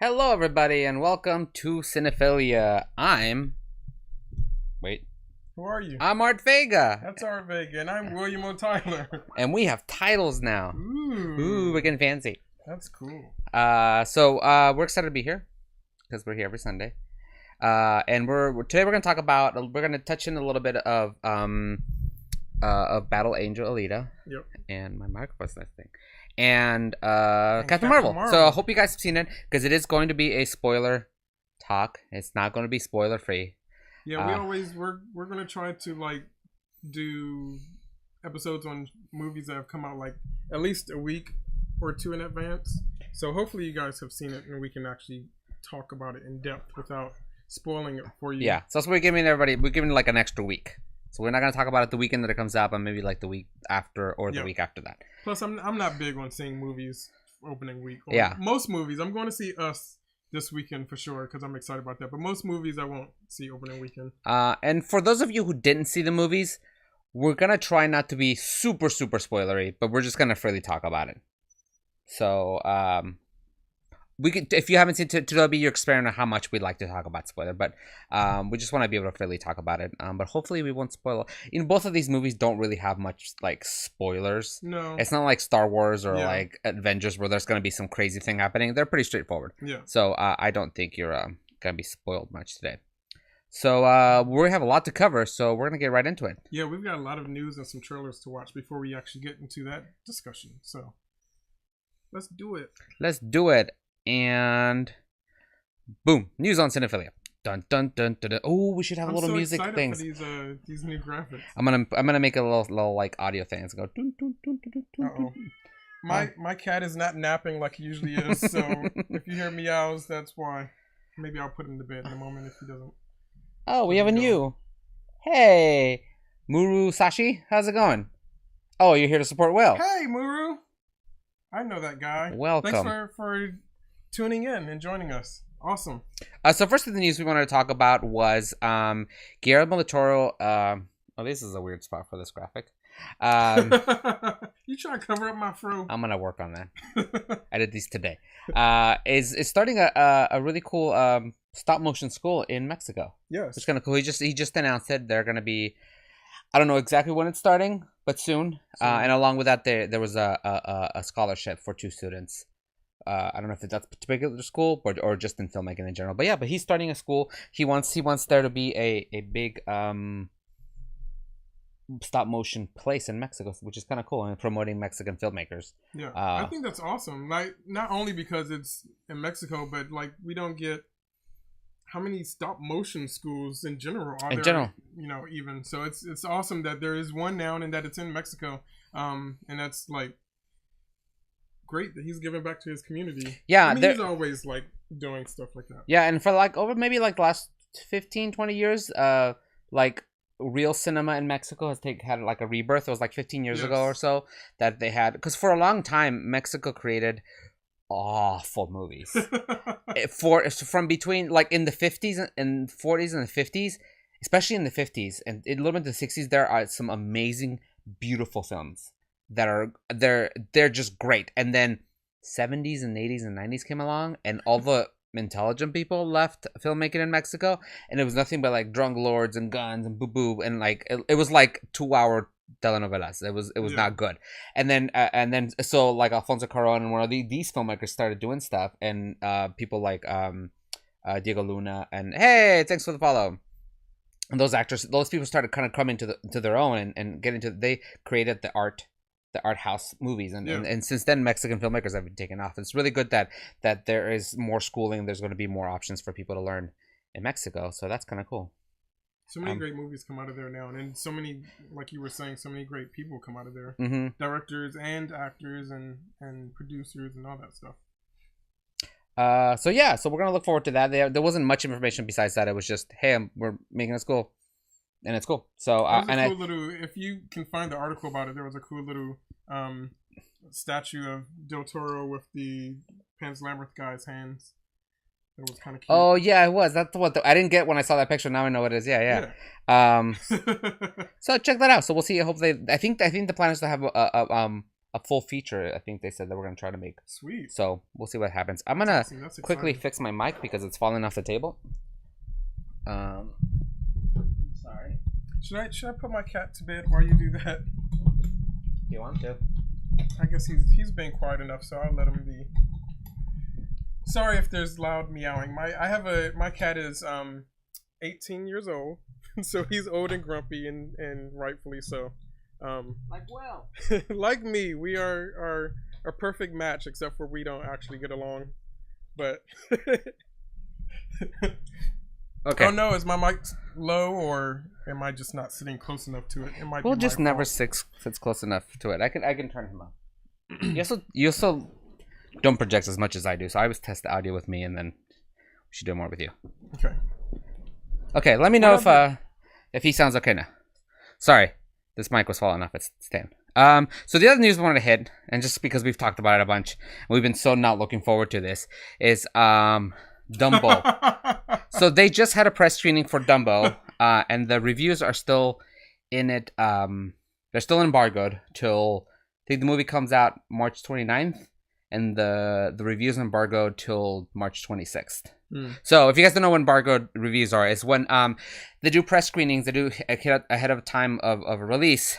Hello, everybody, and welcome to Cinephilia. Wait. Who are you? I'm Art Vega. That's Art Vega, and I'm William O'Tyler. And we have titles now. Ooh, we're getting fancy. That's cool. So we're excited to be here because we're here every Sunday. And today we're gonna talk about. We're gonna touch in a little bit of Battle Angel Alita. Yep. And my microphone's nice thing. And Captain Marvel. So I hope you guys have seen it because it is going to be a spoiler talk. It's not going to be spoiler free. Yeah, we're gonna try to do episodes on movies that have come out at least a week or two in advance. So hopefully you guys have seen it and we can actually talk about it in depth without spoiling it for you. Yeah, so that's what we're giving everybody. We're giving an extra week. So we're not going to talk about it the weekend that it comes out, but maybe the week after or the week after that. Plus, I'm not big on seeing movies opening week. Yeah. Most movies, I'm going to see Us this weekend for sure because I'm excited about that. But most movies I won't see opening weekend. And for those of you who didn't see the movies, we're going to try not to be super, super spoilery, but we're just going to freely talk about it. So, we could, if you haven't seen it, that'll be your experiment on how much we'd like to talk about spoiler, but we just want to be able to freely talk about it. But hopefully we won't spoil. Both of these movies don't really have much spoilers. No, it's not like Star Wars or Avengers where there's going to be some crazy thing happening. They're pretty straightforward. Yeah. So I don't think you're going to be spoiled much today. So we have a lot to cover, so we're going to get right into it. Yeah, we've got a lot of news and some trailers to watch before we actually get into that discussion. So let's do it. Let's do it. And boom, news on Cinephilia. Dun dun dun dun. Dun. Oh, we should have a little music things. For these new graphics. I'm gonna make a little audio thing. It's go. Dun, dun, dun, dun, dun, dun. My cat is not napping like he usually is, so if you hear meows, that's why. Maybe I'll put him to bed in a moment if he doesn't. Oh, we have a new. Hey, Muru Sashi, how's it going? Oh, you're here to support Will. Hey, Muru. I know that guy. Welcome. Thanks for tuning in and joining us. Awesome. So first of the news we wanted to talk about was Guillermo del Toro. Oh, this is a weird spot for this graphic. You trying to cover up my fro? I'm gonna work on that. I did these today. Is starting a really cool stop motion school in Mexico. Yes, it's kind of cool. He just announced it. They're gonna be. I don't know exactly when it's starting, but soon. And along with that, there was a scholarship for 2 students. I don't know if that's a particular school or just in filmmaking in general. But yeah, he's starting a school. He wants there to be a big stop motion place in Mexico, which is kind of cool, and promoting Mexican filmmakers. Yeah, I think that's awesome. Not only because it's in Mexico, but we don't get how many stop motion schools in general are there. Even so, it's awesome that there is one now and that it's in Mexico. And that's great that he's giving back to his community. Yeah, he's always doing stuff like that. Yeah, and for over maybe the last 15-20 years, real cinema in Mexico has had a rebirth. It was 15 years ago or so that they had, because for a long time Mexico created awful movies from between in the 50s and 40s and the 50s, especially in the 50s and a little bit in the 60s. There are some amazing, beautiful films that are they're just great. And then 70s and 80s and 90s came along, and all the intelligent people left filmmaking in Mexico, and it was nothing but drunk lords and guns and boo boo, and it was 2-hour telenovelas. It was not good. And then so Alfonso Cuarón and one of these filmmakers started doing stuff, and people like Diego Luna and hey, thanks for the follow. And those people started kind of coming to their own and getting to. They created the art house movies, and since then Mexican filmmakers have been taken off. It's really good that there is more schooling. There's going to be more options for people to learn in Mexico, so that's kind of cool. So many great movies come out of there now, and so many, like you were saying, so many great people come out of there. Mm-hmm. Directors and actors and producers and all that stuff. So we're gonna look forward to that. There wasn't much information besides that. It was just, hey, we're making a school, and it's cool. So if you can find the article about it, there was a cool little statue of Del Toro with the Pan's Labyrinth guy's hands. It was kind of cute. Oh yeah, it was. That's what I didn't get when I saw that picture. Now I know what it is. Yeah. So check that out. So we'll see. Hopefully, I think the plan is to have a full feature. I think they said that we're gonna try to make. Sweet. So we'll see what happens. I'm gonna That's quickly exciting. fix my mic because it's falling off the table. Sorry. Should I put my cat to bed while you do that? If you want to. I guess he's been quiet enough, so I'll let him be. Sorry if there's loud meowing. My cat is 18 years old, so he's old and grumpy and rightfully so. Like me, we are a perfect match, except for we don't actually get along. But Okay. Oh no, is my mic low or am I just not sitting close enough to it? It might We'll be just my never fault. sits close enough to it. I can turn him up. You also don't project as much as I do, so I always test the audio with me, and then we should do more with you. Okay. Okay, let me know if he sounds okay now. Sorry, this mic was falling off its stand. So the other news we wanted to hit, and just because we've talked about it a bunch, and we've been so not looking forward to this, is Dumbo. So they just had a press screening for Dumbo, and the reviews are still in it. They're still embargoed till I think the movie comes out March 29th, and the reviews embargoed till March 26th. So if you guys don't know what embargoed reviews are, it's when they do press screenings, they do ahead of time of a release.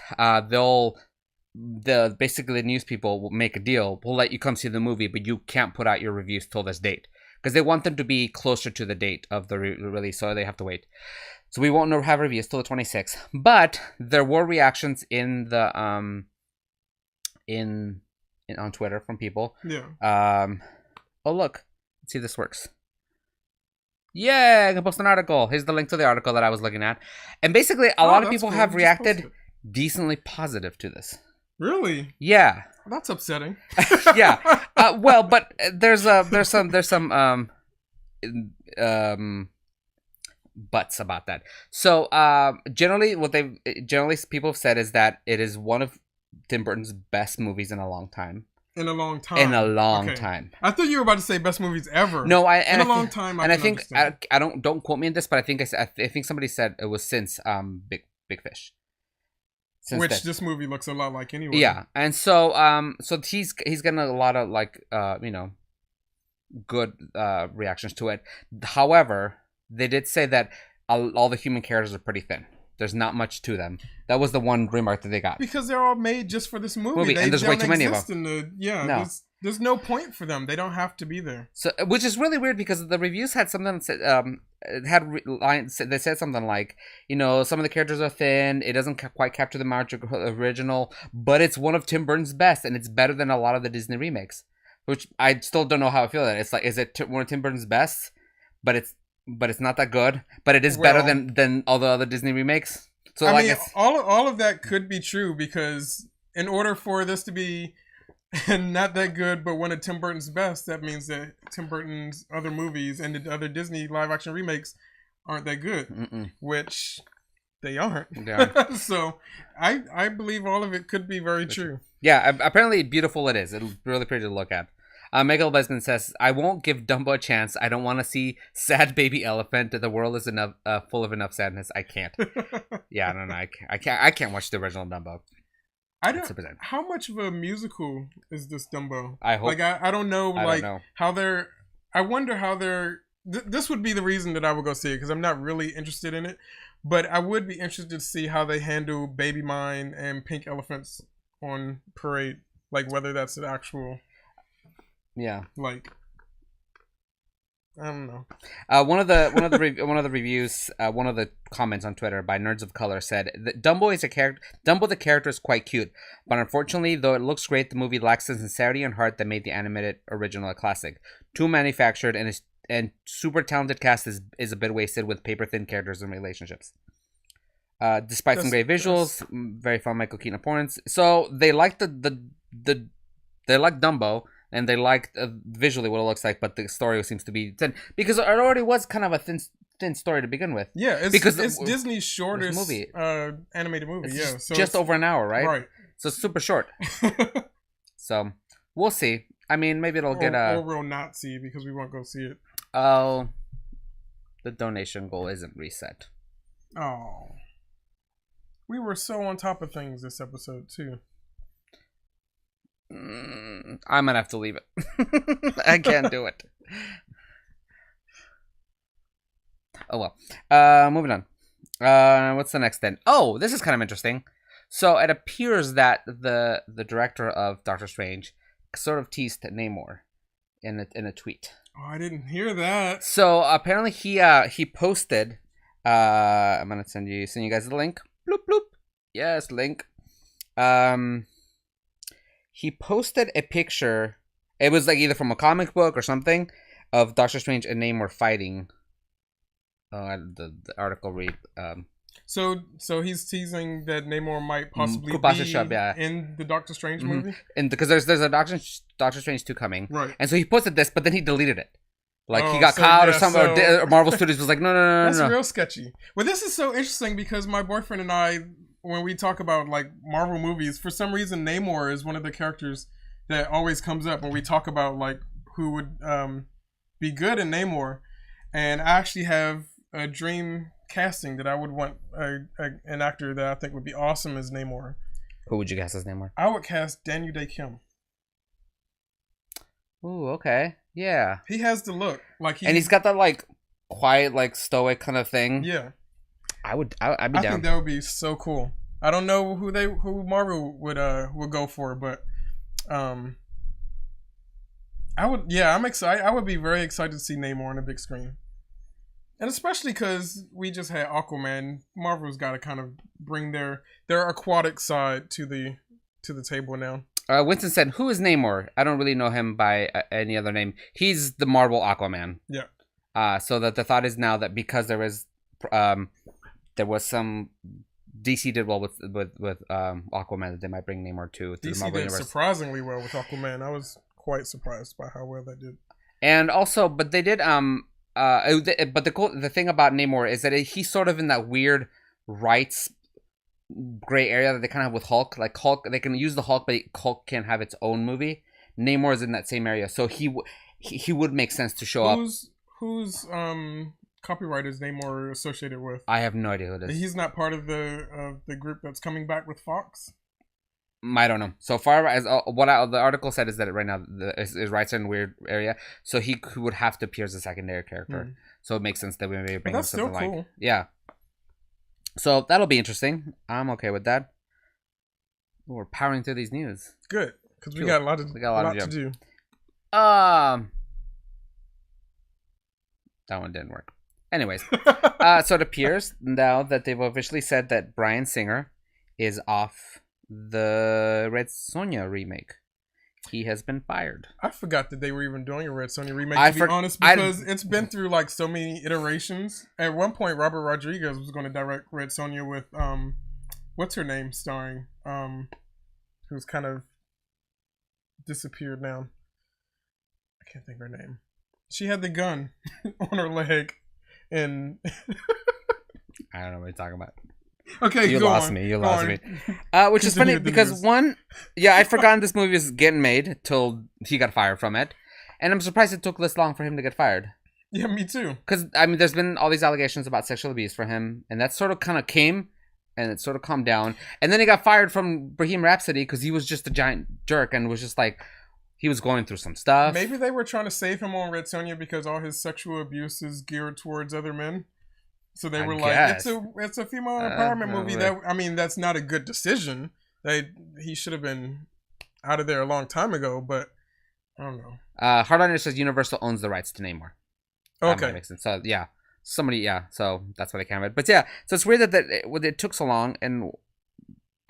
Basically the news people will make a deal. We'll let you come see the movie, but you can't put out your reviews till this date because they want them to be closer to the date of the release, so they have to wait. So we won't have reviews till the 26th. But there were reactions in the on Twitter from people. Yeah. Oh look, let's see if this works. Yeah, I can post an article. Here's the link to the article that I was looking at. And basically, a lot of people have reacted decently positive to this. Really? Yeah. That's upsetting. Yeah. Well, but there's some buts about that. So generally people have said is that it is one of Tim Burton's best movies in a long time. In a long time. I thought you were about to say best movies ever. No, in a long time. I think I don't quote me on this, but I think somebody said it was since Big Fish. Which this movie looks a lot like anyway. Yeah, and so he's getting a lot of good reactions to it. However, they did say that all the human characters are pretty thin. There's not much to them. That was the one remark that they got. Because they're all made just for this movie. And there's way too many of them. There's no point for them. They don't have to be there. So, which is really weird because the reviews had something they said something like, some of the characters are thin. It doesn't quite capture the magic original, but it's one of Tim Burton's best, and it's better than a lot of the Disney remakes. Which I still don't know how I feel that it's like. Is it one of Tim Burton's best? But it's not that good. But it is better than all the other Disney remakes. So I mean, all of that could be true because in order for this to be not that good, but one of Tim Burton's best, that means that Tim Burton's other movies and the other Disney live action remakes aren't that good, which they aren't. Yeah. So I believe all of it could be very true. Yeah, apparently beautiful it is. It's really pretty to look at. Michael Besman says, "I won't give Dumbo a chance. I don't want to see sad baby elephant. The world is enough full of enough sadness. I can't." Yeah, no, I can't watch the original Dumbo. I don't. 100%. How much of a musical is this Dumbo? I hope. I don't know. How they're. I wonder how they're. This would be the reason that I would go see it because I'm not really interested in it, but I would be interested to see how they handle Baby Mine and Pink Elephants on parade. Like whether that's an actual. Yeah. I don't know. One of the reviews, one of the comments on Twitter by Nerds of Color said that Dumbo the character is quite cute, but unfortunately, though it looks great, the movie lacks the sincerity and heart that made the animated original a classic. Too manufactured and super talented cast is a bit wasted with paper thin characters and relationships. Despite some great visuals, very fun Michael Keaton appearance. So they like they like Dumbo. And they liked visually what it looks like, but the story seems to be thin because it already was kind of a thin story to begin with. Yeah, it's Disney's shortest movie, animated movie. It's just over an hour, right? Right. So it's super short. So we'll see. I mean, maybe it'll get or we'll not see because we won't go see it. Oh, the donation goal isn't reset. Oh, we were so on top of things this episode too. I'm gonna have to leave it. I can't do it. Oh well. Moving on. What's the next then? Oh, this is kind of interesting. So it appears that the director of Doctor Strange sort of teased Namor in a tweet. Oh, I didn't hear that. So apparently he posted. I'm gonna send you guys the link. Bloop bloop. Yes, link. He posted a picture. It was like either from a comic book or something of Doctor Strange and Namor fighting. The article read. So he's teasing that Namor might possibly be in the Doctor Strange movie, and because there's a Doctor Strange 2 coming, right? And so he posted this, but then he deleted it. Like he got caught or something, or Marvel Studios was like, no. That's real sketchy. Well, this is so interesting because my boyfriend and I, when we talk about like Marvel movies, for some reason Namor is one of the characters that always comes up when we talk about like who would be good in Namor, and I actually have a dream casting that I would want an actor that I think would be awesome as Namor. Who would you cast as Namor? I would cast Daniel Day-Kim. Ooh, okay, yeah. He has the look, like and he's got that like quiet, like stoic kind of thing. Yeah, I'd be down. I think that would be so cool. I don't know who Marvel would go for, but I would. Yeah, I'm excited. I would be very excited to see Namor on the big screen. And especially because we just had Aquaman, Marvel's got to kind of bring their aquatic side to the table now. Winston said, "Who is Namor? I don't really know him by any other name. He's the Marvel Aquaman." Yeah. So that the thought is now that because there was some DC did well with Aquaman, that they might bring Namor to the Marvel universe. DC did surprisingly well with Aquaman. I was quite surprised by how well they did. And also, but they did but the thing about Namor is that he's sort of in that weird rights gray area that they kind of have with Hulk. Like Hulk, they can use the Hulk, but Hulk can't have its own movie. Namor is in that same area, so he would make sense to show up. Whose copyright is Namor associated with? I have no idea who it is. He's not part of the group that's coming back with Fox. I don't know. So far as the article said is that right now his rights are in a weird area, so he would have to appear as a secondary character. So it makes sense that we maybe bring him something like cool. Yeah. So that'll be interesting. I'm okay with that. We're powering through these news. Good, because we got a lot to do. That one didn't work. Anyways, so it appears now that they've officially said that Bryan Singer is off the Red Sonja remake. He has been fired. I forgot that they were even doing a Red Sonja remake, to be honest, because it's been through like so many iterations. At one point, Robert Rodriguez was going to direct Red Sonja with what's her name starring, who's kind of disappeared now. I can't think of her name. She had the gun on her leg, and I don't know what you're talking about. Okay, you lost me. Which is funny because I'd forgotten this movie was getting made till he got fired from it, and I'm surprised it took this long for him to get fired. Yeah, me too. Because I mean, there's been all these allegations about sexual abuse for him, and that sort of kind of came, and it sort of calmed down, and then he got fired from Bohemian Rhapsody because he was just a giant jerk and was just like. He was going through some stuff. Maybe they were trying to save him on Red Sonja because all his sexual abuse is geared towards other men. So they were like, it's a female empowerment movie. That's not a good decision. He should have been out of there a long time ago, but I don't know. Hardliner says Universal owns the rights to Namor. Okay. That makes sense. So yeah. So that's why they came with. But yeah, so it's weird that it took so long, and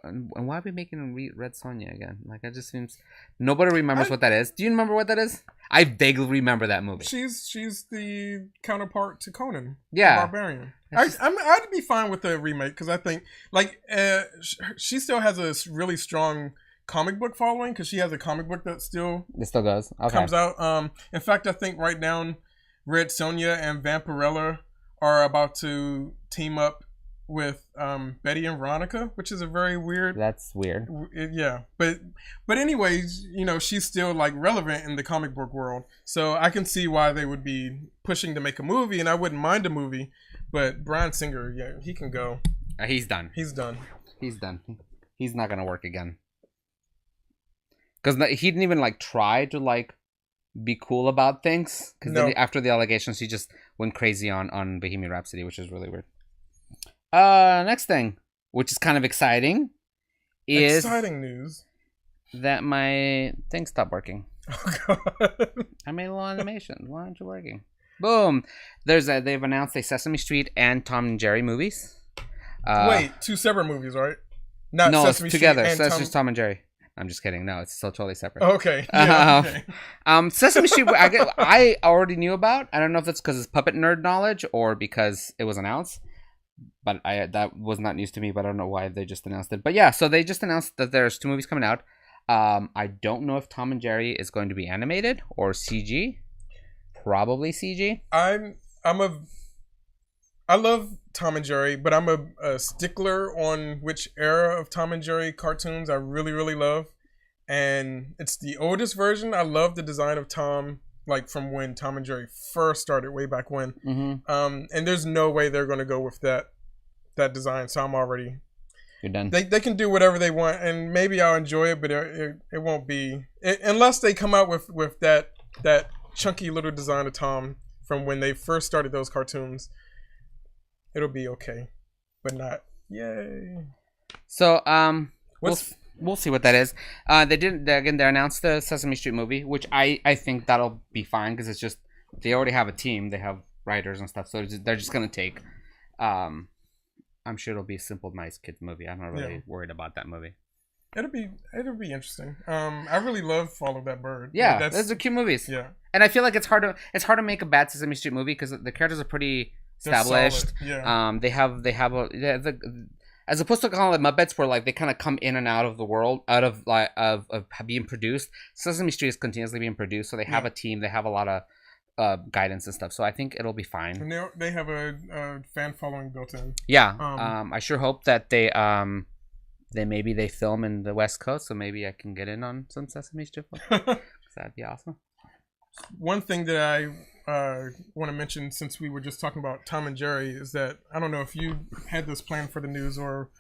why are we making Red Sonja again? Like, it just seems nobody remembers what that is. Do you remember what that is? I vaguely remember that movie. She's the counterpart to Conan, yeah, the Barbarian. I'd be fine with the remake because I think she still has a really strong comic book following because she has a comic book that still goes comes out. In fact, I think right now Red Sonja and Vampirella are about to team up with Betty and Veronica, which is a very weird. That's weird. Yeah, but anyways, she's still like relevant in the comic book world, so I can see why they would be pushing to make a movie, and I wouldn't mind a movie. But Bryan Singer, yeah, he can go. He's done. He's done. He's not gonna work again. because he didn't even like try to like be cool about things. Because then after the allegations, he just went crazy on Bohemian Rhapsody, which is really weird. Next thing, which is kind of exciting, is exciting news that my thing stopped working. Oh God! I made a little animation. Why aren't you working? Boom! They've announced a Sesame Street and Tom and Jerry movies. Wait, 2 separate movies, right? Not no, Sesame it's together. Street and Sesame Tom and Jerry. I'm just kidding. No, it's still totally separate. Okay. Yeah, okay. Sesame Street. I already knew about. I don't know if that's because it's puppet nerd knowledge or because it was announced. But that was not news to me. But I don't know why they just announced it. But yeah, so they just announced that there's 2 movies coming out. I don't know if Tom and Jerry is going to be animated or CG. Probably CG. I love Tom and Jerry, but I'm a stickler on which era of Tom and Jerry cartoons I really, really love. And it's the oldest version. I love the design of Tom, like from when Tom and Jerry first started way back when. Mm-hmm. And there's no way they're going to go with that design. So I'm already... You're done. They can do whatever they want, and maybe I'll enjoy it, but it won't be... unless they come out with that chunky little design of Tom from when they first started those cartoons. It'll be okay, but not yay. So we'll see what that is. They announced the Sesame Street movie, which I think that'll be fine because it's just they already have a team, they have writers and stuff, so they're just gonna take. I'm sure it'll be a simple, nice kids movie. I'm not really worried about that movie. It'll be interesting. I really love Follow That Bird. Yeah, those are cute movies. Yeah, and I feel like it's hard to make a bad Sesame Street movie because the characters are pretty established. Yeah. They have as opposed to calling it Muppets, where like they kind of come in and out of the world, out of like of being produced. Sesame Street is continuously being produced, so they have a team. They have a lot of guidance and stuff. So I think it'll be fine. And they have a fan following built in. Yeah. I sure hope that they film in the West Coast, so maybe I can get in on some Sesame Street. That'd be awesome. One thing that I want to mention, since we were just talking about Tom and Jerry, is that I don't know if you had this planned for the news or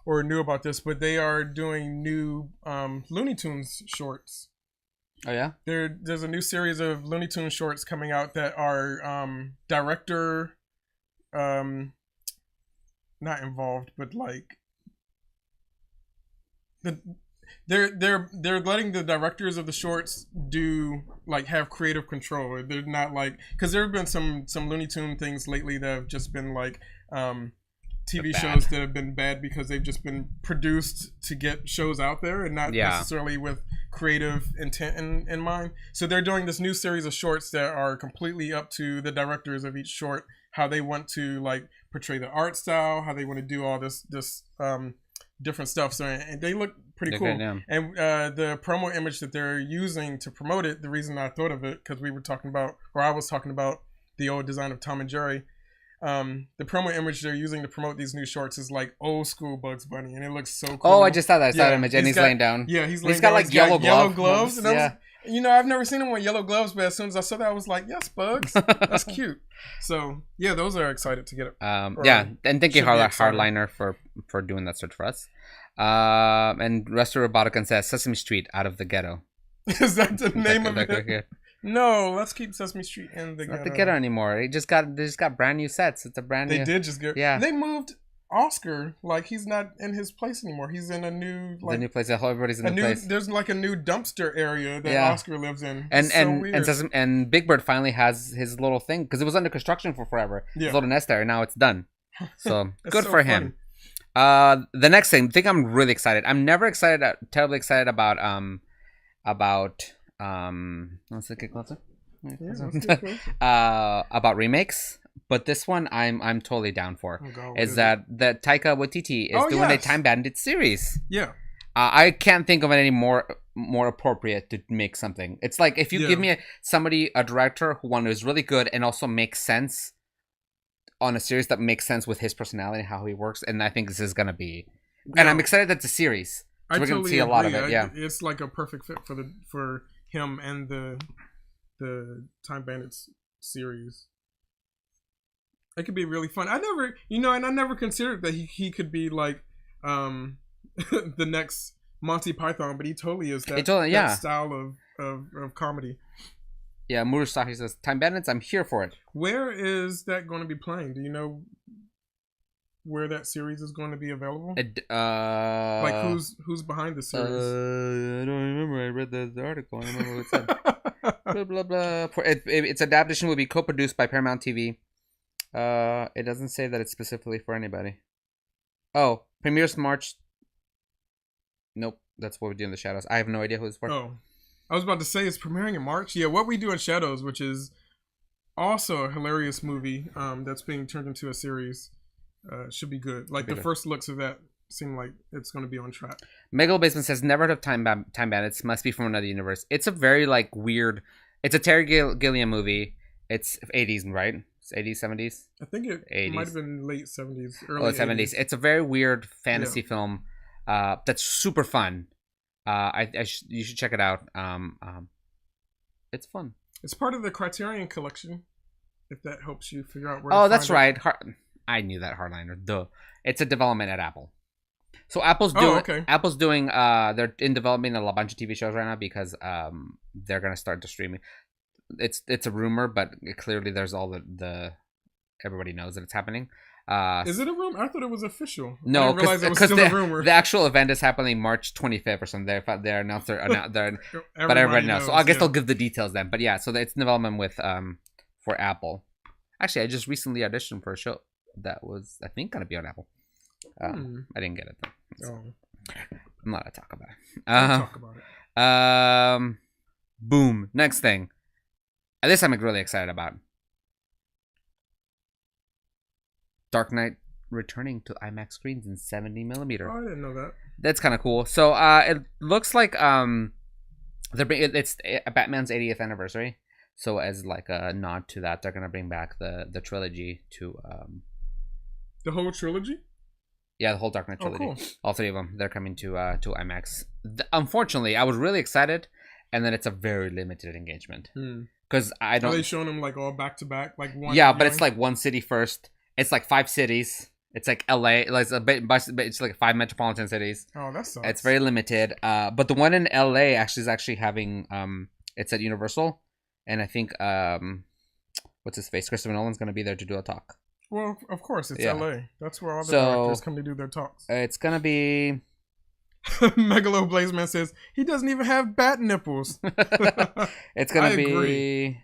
knew about this, but they are doing new Looney Tunes shorts. Oh yeah, there's a new series of Looney Tunes shorts coming out that are director not involved, but like they're letting the directors of the shorts do like have creative control. They're not like, because there have been some Looney Tune things lately that have just been like TV shows that have been bad because they've just been produced to get shows out there and not necessarily with creative intent in mind. So they're doing this new series of shorts that are completely up to the directors of each short, how they want to like portray the art style, how they want to do all this different stuff. So and they look pretty cool. And the promo image that they're using to promote it, the reason I thought of it, because I was talking about the old design of Tom and Jerry. The promo image they're using to promote these new shorts is like old school Bugs Bunny, and it looks so cool. Oh, I just saw that. I saw that image, and he's laying down. Yeah, he's got like yellow gloves. And I've never seen him with yellow gloves, but as soon as I saw that, I was like, yes, Bugs. That's cute. So yeah, those are excited to get it. And thank you, Hardliner, for doing that search for us. And Resto Robotica says Sesame Street Out of the Ghetto. Is that the name of it? No, let's keep Sesame Street in the ghetto. Not the ghetto anymore. They just got brand new sets. It's a brand new. They did just get. Yeah. They moved Oscar. Like he's not in his place anymore. He's in a new the new place. Everybody's in a new place. There's like a new dumpster area that Oscar lives in. And Big Bird finally has his little thing because it was under construction for forever. Yeah. His little nest area. Now it's done. So good for him. The next thing I'm really excited. I'm never terribly excited about let's get closer. About remakes, but this one I'm totally down for. That Taika Waititi is doing a Time Bandit series. Yeah. I can't think of any more appropriate to make something. It's like if you give me a director who is really good and also makes sense on a series that makes sense with his personality and how he works, and I think this is gonna be. And I'm excited that it's a series. So we're gonna see a lot of it. Yeah, it's like a perfect fit for him and the Time Bandits series. It could be really fun. I never considered that he could be like the next Monty Python, but he totally is that, yeah. that style of comedy. Yeah, Murasaki says, Time Bandits, I'm here for it. Where is that going to be playing? Do you know where that series is going to be available? Like who's behind the series? I don't remember. I read the article. I don't remember what it said. Blah blah blah. Its adaptation will be co-produced by Paramount TV. It doesn't say that it's specifically for anybody. Oh, premieres March. Nope, that's What We Do in the Shadows. I have no idea who it's for. Oh, I was about to say it's premiering in March. Yeah, What We Do in Shadows, which is also a hilarious movie that's being turned into a series, should be good. Like the first looks of that seem like it's going to be on track. Megalo Basement says, never heard of Time Bandits. Must be from another universe. It's a very like weird. It's a Terry Gilliam movie. It's 80s, right? It's 80s, 70s. I think it 80s. Might have been late 70s, early 70s. It's a very weird fantasy film. That's super fun. You should check it out. It's fun. It's part of the Criterion Collection. If that helps you figure out where. Oh, that's right. I knew that, Hardliner. Duh. It's a development at Apple. So Apple's doing. Apple's doing. They're in development a bunch of TV shows right now because they're gonna start the streaming. It's a rumor, but clearly there's all the everybody knows that it's happening. Is it a rumor? I thought it was official. No, because the actual event is happening March 25th or something. They announced but everybody knows. So I guess they'll give the details then. But yeah, so it's in development with for Apple. Actually, I just recently auditioned for a show that was, I think, gonna be on Apple. I didn't get it though. So I'm not gonna talk about it. Talk about it. Boom. Next thing. This I'm really excited about. Dark Knight returning to IMAX screens in 70mm. Oh, I didn't know that. That's kind of cool. So it looks like it's Batman's 80th anniversary. So as like a nod to that, they're gonna bring back the trilogy to the whole trilogy. Yeah, the whole Dark Knight trilogy. Oh, cool. All three of them. They're coming to IMAX. Unfortunately, I was really excited, and then it's a very limited engagement because I don't. Are they showing them like all back to back, like one? Yeah, but it's like one city first. It's like 5 cities. It's like LA. Like it's like 5 metropolitan cities. Oh, that sucks. It's very limited. But the one in LA is having it's at Universal, and I think what's his face? Christopher Nolan's gonna be there to do a talk. Well, of course, it's LA. That's where all the directors come to do their talks. It's gonna be. Megalo Blazeman says he doesn't even have bat nipples. It's gonna be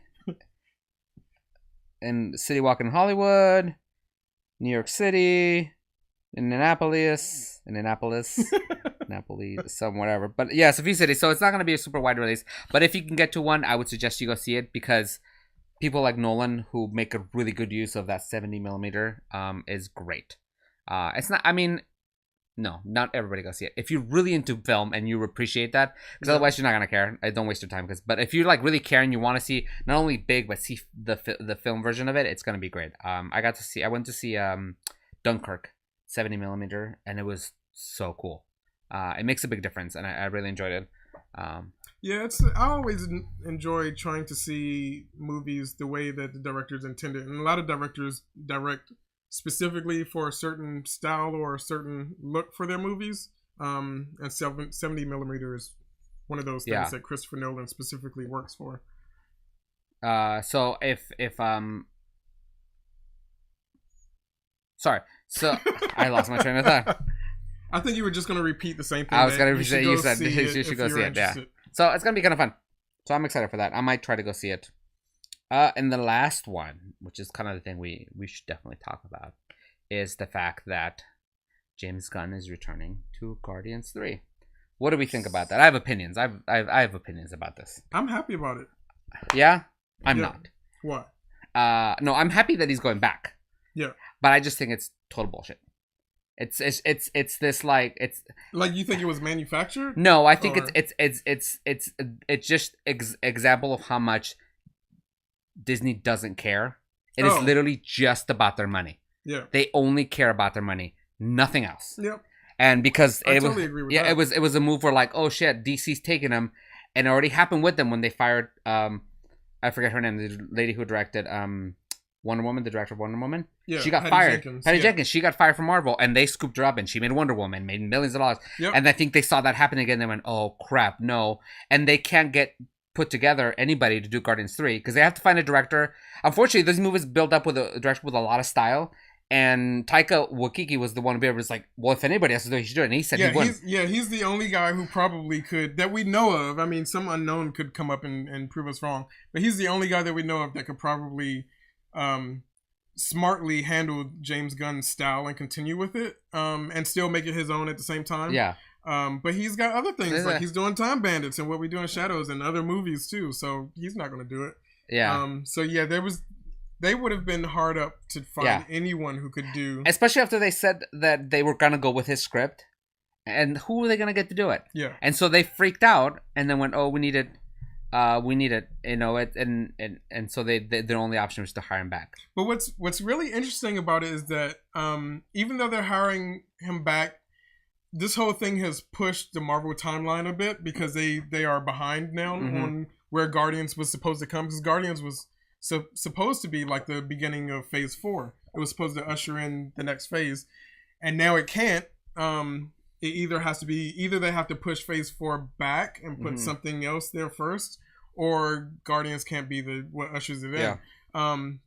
in City Walk in Hollywood, New York City, Annapolis, Napoli, some whatever. But yeah, it's a few cities, so it's not gonna be a super wide release. But if you can get to one, I would suggest you go see it because people like Nolan, who make a really good use of that 70mm, is great. It's not. I mean, no, not everybody go see it. If you're really into film and you appreciate that, because otherwise you're not gonna care. Don't waste your time. But if you like really care and you want to see not only big but see the film version of it, it's gonna be great. I went to see Dunkirk 70mm, and it was so cool. It makes a big difference, and I really enjoyed it. Yeah, I always enjoy trying to see movies the way that the directors intended, and a lot of directors direct specifically for a certain style or a certain look for their movies. And 70mm is one of those things that Christopher Nolan specifically works for. So so I lost my train of thought. I think you were just going to repeat the same thing. I was going to say, you said you should go see it. Yeah. So it's going to be kind of fun. So I'm excited for that. I might try to go see it. And the last one, which is kind of the thing we should definitely talk about, is the fact that James Gunn is returning to Guardians 3. What do we think about that? I have opinions. I have opinions about this. I'm happy about it. Yeah? I'm not. What? No, I'm happy that he's going back. Yeah. But I just think it's total bullshit. It's this like it's like you think it was manufactured? No, I think it's just example of how much Disney doesn't care. It is literally just about their money. Yeah. They only care about their money, nothing else. Yep. And because I totally agree with that. it was a move where like, oh shit, DC's taking them, and it already happened with them when they fired I forget her name, the lady who directed Wonder Woman, the director of Wonder Woman. Yeah, she got Patty fired. Jenkins, Patty yeah. Jenkins, she got fired from Marvel, and they scooped her up, and she made Wonder Woman, made millions of dollars. Yep. And I think they saw that happen again. They went, "Oh crap, no!" And they can't get put together anybody to do Guardians 3 because they have to find a director. Unfortunately, this movie is built up with a director with a lot of style. And Taika Waititi was the one who was like, well, if anybody has to do it, he should do it. And he said he wouldn't. He's the only guy who probably could, that we know of. I mean, some unknown could come up and prove us wrong. But he's the only guy that we know of that could probably smartly handle James Gunn's style and continue with it and still make it his own at the same time. Yeah. But he's got other things. Like he's doing Time Bandits and What We Do in Shadows and other movies too. So he's not going to do it. Yeah. So yeah, they would have been hard up to find anyone who could do. Especially after they said that they were going to go with his script. And who were they going to get to do it? Yeah. And so they freaked out and then went, oh, we need it, you know, and so their only option was to hire him back. But what's really interesting about it is that even though they're hiring him back, this whole thing has pushed the Marvel timeline a bit because they are behind now on where Guardians was supposed to come. Because Guardians was supposed to be like the beginning of Phase 4. It was supposed to usher in the next phase, and now it can't. It either they have to push Phase 4 back and put something else there first, or Guardians can't be what ushers it in.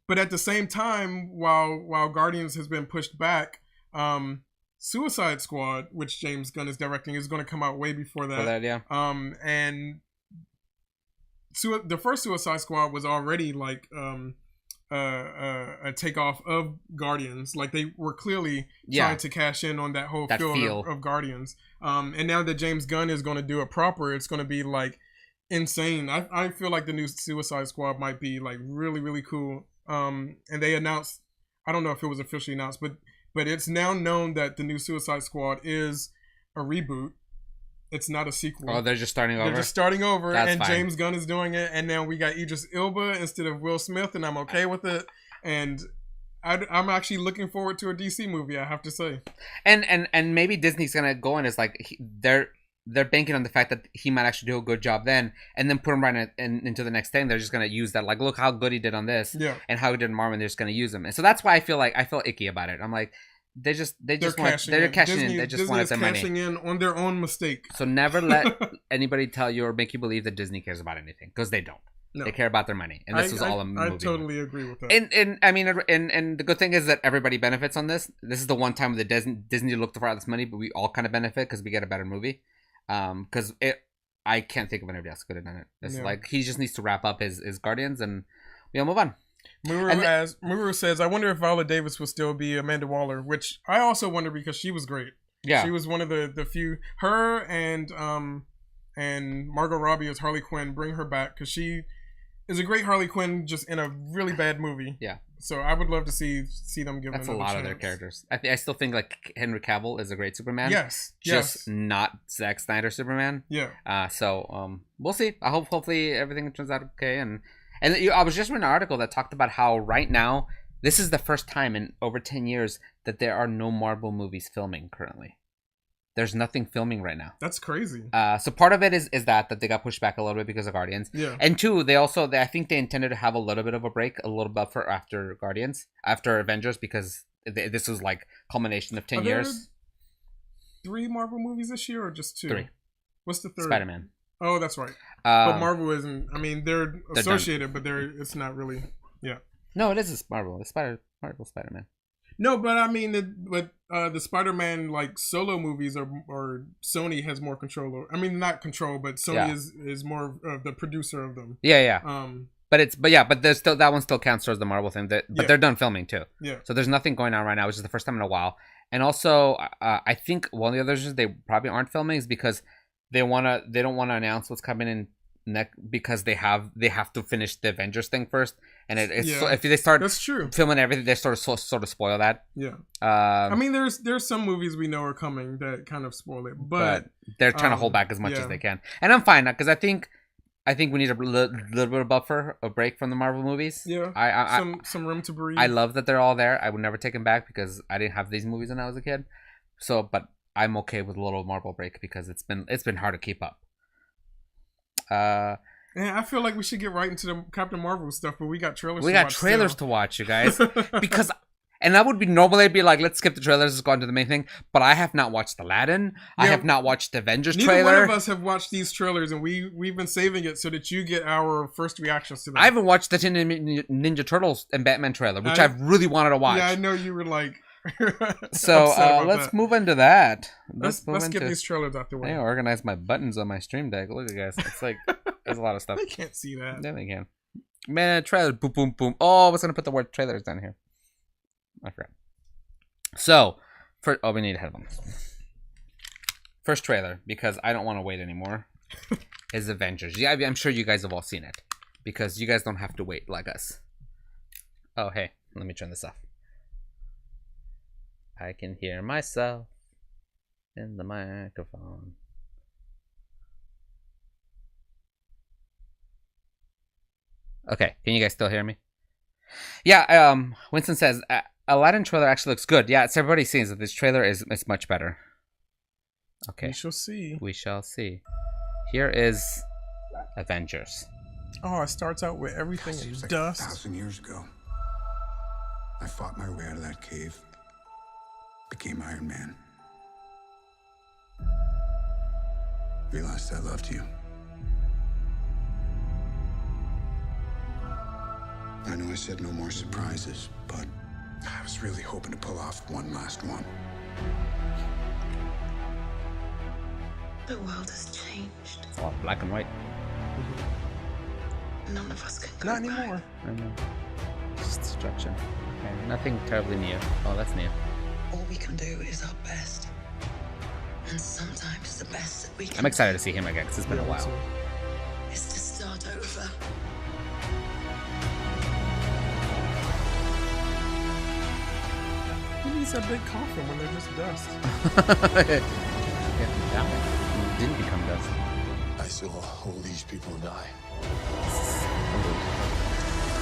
But at the same time, while Guardians has been pushed back, Suicide Squad, which James Gunn is directing, is going to come out way before that. And the first Suicide Squad was already like a takeoff of Guardians. Like they were clearly trying to cash in on that whole feel of Guardians. And now that James Gunn is going to do it proper, it's going to be like insane. I feel like the new Suicide Squad might be like really, really cool. And they announced, I don't know if it was officially announced, but it's now known that the new Suicide Squad is a reboot. It's not a sequel. Oh, they're just starting over? They're just starting over, That's and fine. James Gunn is doing it, and now we got Idris Elba instead of Will Smith, and I'm okay with it. And I'm actually looking forward to a DC movie, I have to say. And maybe Disney's gonna go in as like they're banking on the fact that he might actually do a good job then, and then put him right into the next thing. They're just gonna use that, like, look how good he did on this, and how he did in Marvel. And they're just gonna use him, and so that's why I feel icky about it. I'm like, they're cashing in. They just wanted some money. Disney is cashing in on their own mistake. So never let anybody tell you or make you believe that Disney cares about anything, because they don't. No. They care about their money, and this was all a movie. I totally agree with that. And I mean, and the good thing is that everybody benefits on this. This is the one time that Disney looked for all this money, but we all kind of benefit because we get a better movie. Because I can't think of anybody else could have done it. It's like he just needs to wrap up his Guardians, and we'll move on. Muru says, I wonder if Viola Davis will still be Amanda Waller, which I also wonder because she was great. Yeah, she was one of the few. Her and Margot Robbie as Harley Quinn, bring her back because she is a great Harley Quinn just in a really bad movie. Yeah, so I would love to see them give. That's a lot of their characters. I still think like Henry Cavill is a great Superman. Just not Zack Snyder Superman. Yeah. So we'll see. Hopefully everything turns out okay. And I was just reading an article that talked about how right now this is the first time in over 10 years that there are no Marvel movies filming currently. There's nothing filming right now. That's crazy. So part of it is that they got pushed back a little bit because of Guardians. Yeah. And two, I think they intended to have a little bit of a break, a little buffer after Avengers, because this was like culmination of 10 years. 3 Marvel movies this year or just 2? 3. What's the third? Spider-Man. Oh, that's right. But Marvel isn't. I mean, they're associated, but it's not really. Yeah. No, it is Marvel. It's Marvel Spider-Man. No, but I mean, the Spider-Man like solo movies or Sony has more control over. I mean, not control, but Sony is more of the producer of them. Yeah. But there's still that one still counts towards the Marvel thing. But they're done filming too. Yeah. So there's nothing going on right now, which is the first time in a while. And also, I think one of the others is they probably aren't filming is because they don't want to announce what's coming in next because they have to finish the Avengers thing first. And so if they start filming everything, they sort of spoil that. Yeah. I mean, there's some movies we know are coming that kind of spoil it, but they're trying to hold back as much as they can. And I'm fine because I think we need a little bit of buffer, a break from the Marvel movies. Yeah. Some room to breathe. I love that they're all there. I would never take them back because I didn't have these movies when I was a kid. So, but I'm okay with a little Marvel break because it's been hard to keep up. Yeah, I feel like we should get right into the Captain Marvel stuff, but we got trailers. We got trailers to watch, you guys, because. And that would be normally I'd be like, let's skip the trailers, let's go on to the main thing. But I have not watched Aladdin. Yeah, I have not watched the Avengers trailer. Neither one of us have watched these trailers, and we've been saving it so that you get our first reactions to them. I haven't watched the Ninja Turtles and Batman trailer, which I've really wanted to watch. Yeah, I know you were like. So let's move into that. Let's get these trailers out the way. I organize my buttons on my stream deck. Look at guys, it's like there's a lot of stuff. They can't see that. Yeah, they can. Man, trailer, boom, boom, boom. Oh, I was gonna put the word trailers down here. I forgot. So, we need headphones. First trailer, because I don't want to wait anymore, is Avengers. Yeah, I'm sure you guys have all seen it, because you guys don't have to wait like us. Oh, hey, let me turn this off. I can hear myself in the microphone. Okay, can you guys still hear me? Yeah, Winston says... Aladdin trailer actually looks good. Yeah, it's everybody sees that this trailer is much better. Okay. We shall see. We shall see. Here is Avengers. Oh, it starts out with everything in dust. 1,000 years ago, I fought my way out of that cave. Became Iron Man. Realized I loved you. I know I said no more surprises, but I was really hoping to pull off one last one. The world has changed. It's all black and white. None of us can go Not anymore. I know. Just destruction. Okay, nothing terribly new. Oh, that's new. All we can do is our best. And sometimes the best that we can I'm excited to see him again, because it's been a while. is to start over. Who needs a big coffin when they're just dust? Yeah, didn't become dust. I saw all these people die.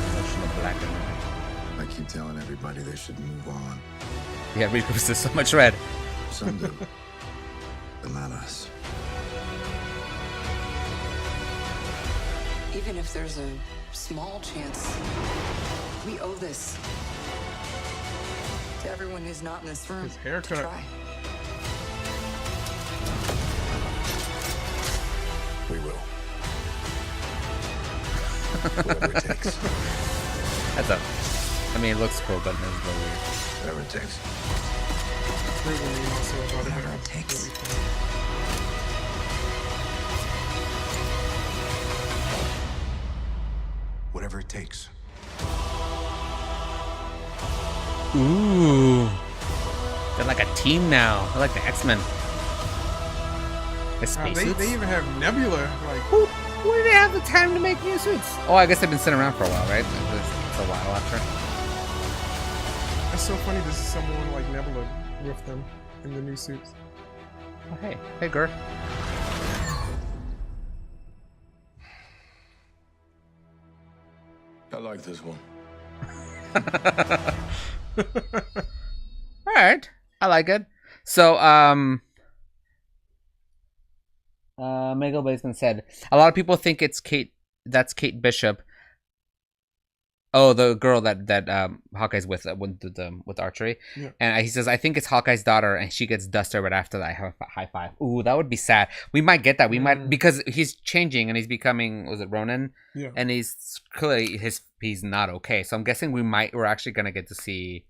Emotional black and white. I keep telling everybody they should move on. Yeah, Rico's is so much red. Some do, but not us. Even if there's a small chance, we owe this to everyone who's not in this room. His haircut. To try. We will. Whatever it takes. That's up. I mean, it looks cool, but it's a little weird. Whatever it takes. Whatever it takes. Whatever it takes. Ooh. They're like a team now. They're like the X-Men. The spacesuits? They even have Nebula. Like, who do they have the time to make new suits? Oh, I guess they've been sitting around for a while, right? It's a while after. that's so funny to see someone like Nebula with them in the new suits. Oh, hey. Hey, Gur. I like this one. All right. I like it. So, Megal Baseman said, a lot of people think it's Kate. That's Kate Bishop. Oh, the girl that Hawkeye's with archery. Yeah. And he says, I think it's Hawkeye's daughter, and she gets dusted right after that. I have a high five. Ooh, that would be sad. We might get that. We might, because he's changing and he's becoming, was it Ronin? Yeah. And he's clearly he's not okay. So I'm guessing we're actually gonna get to see.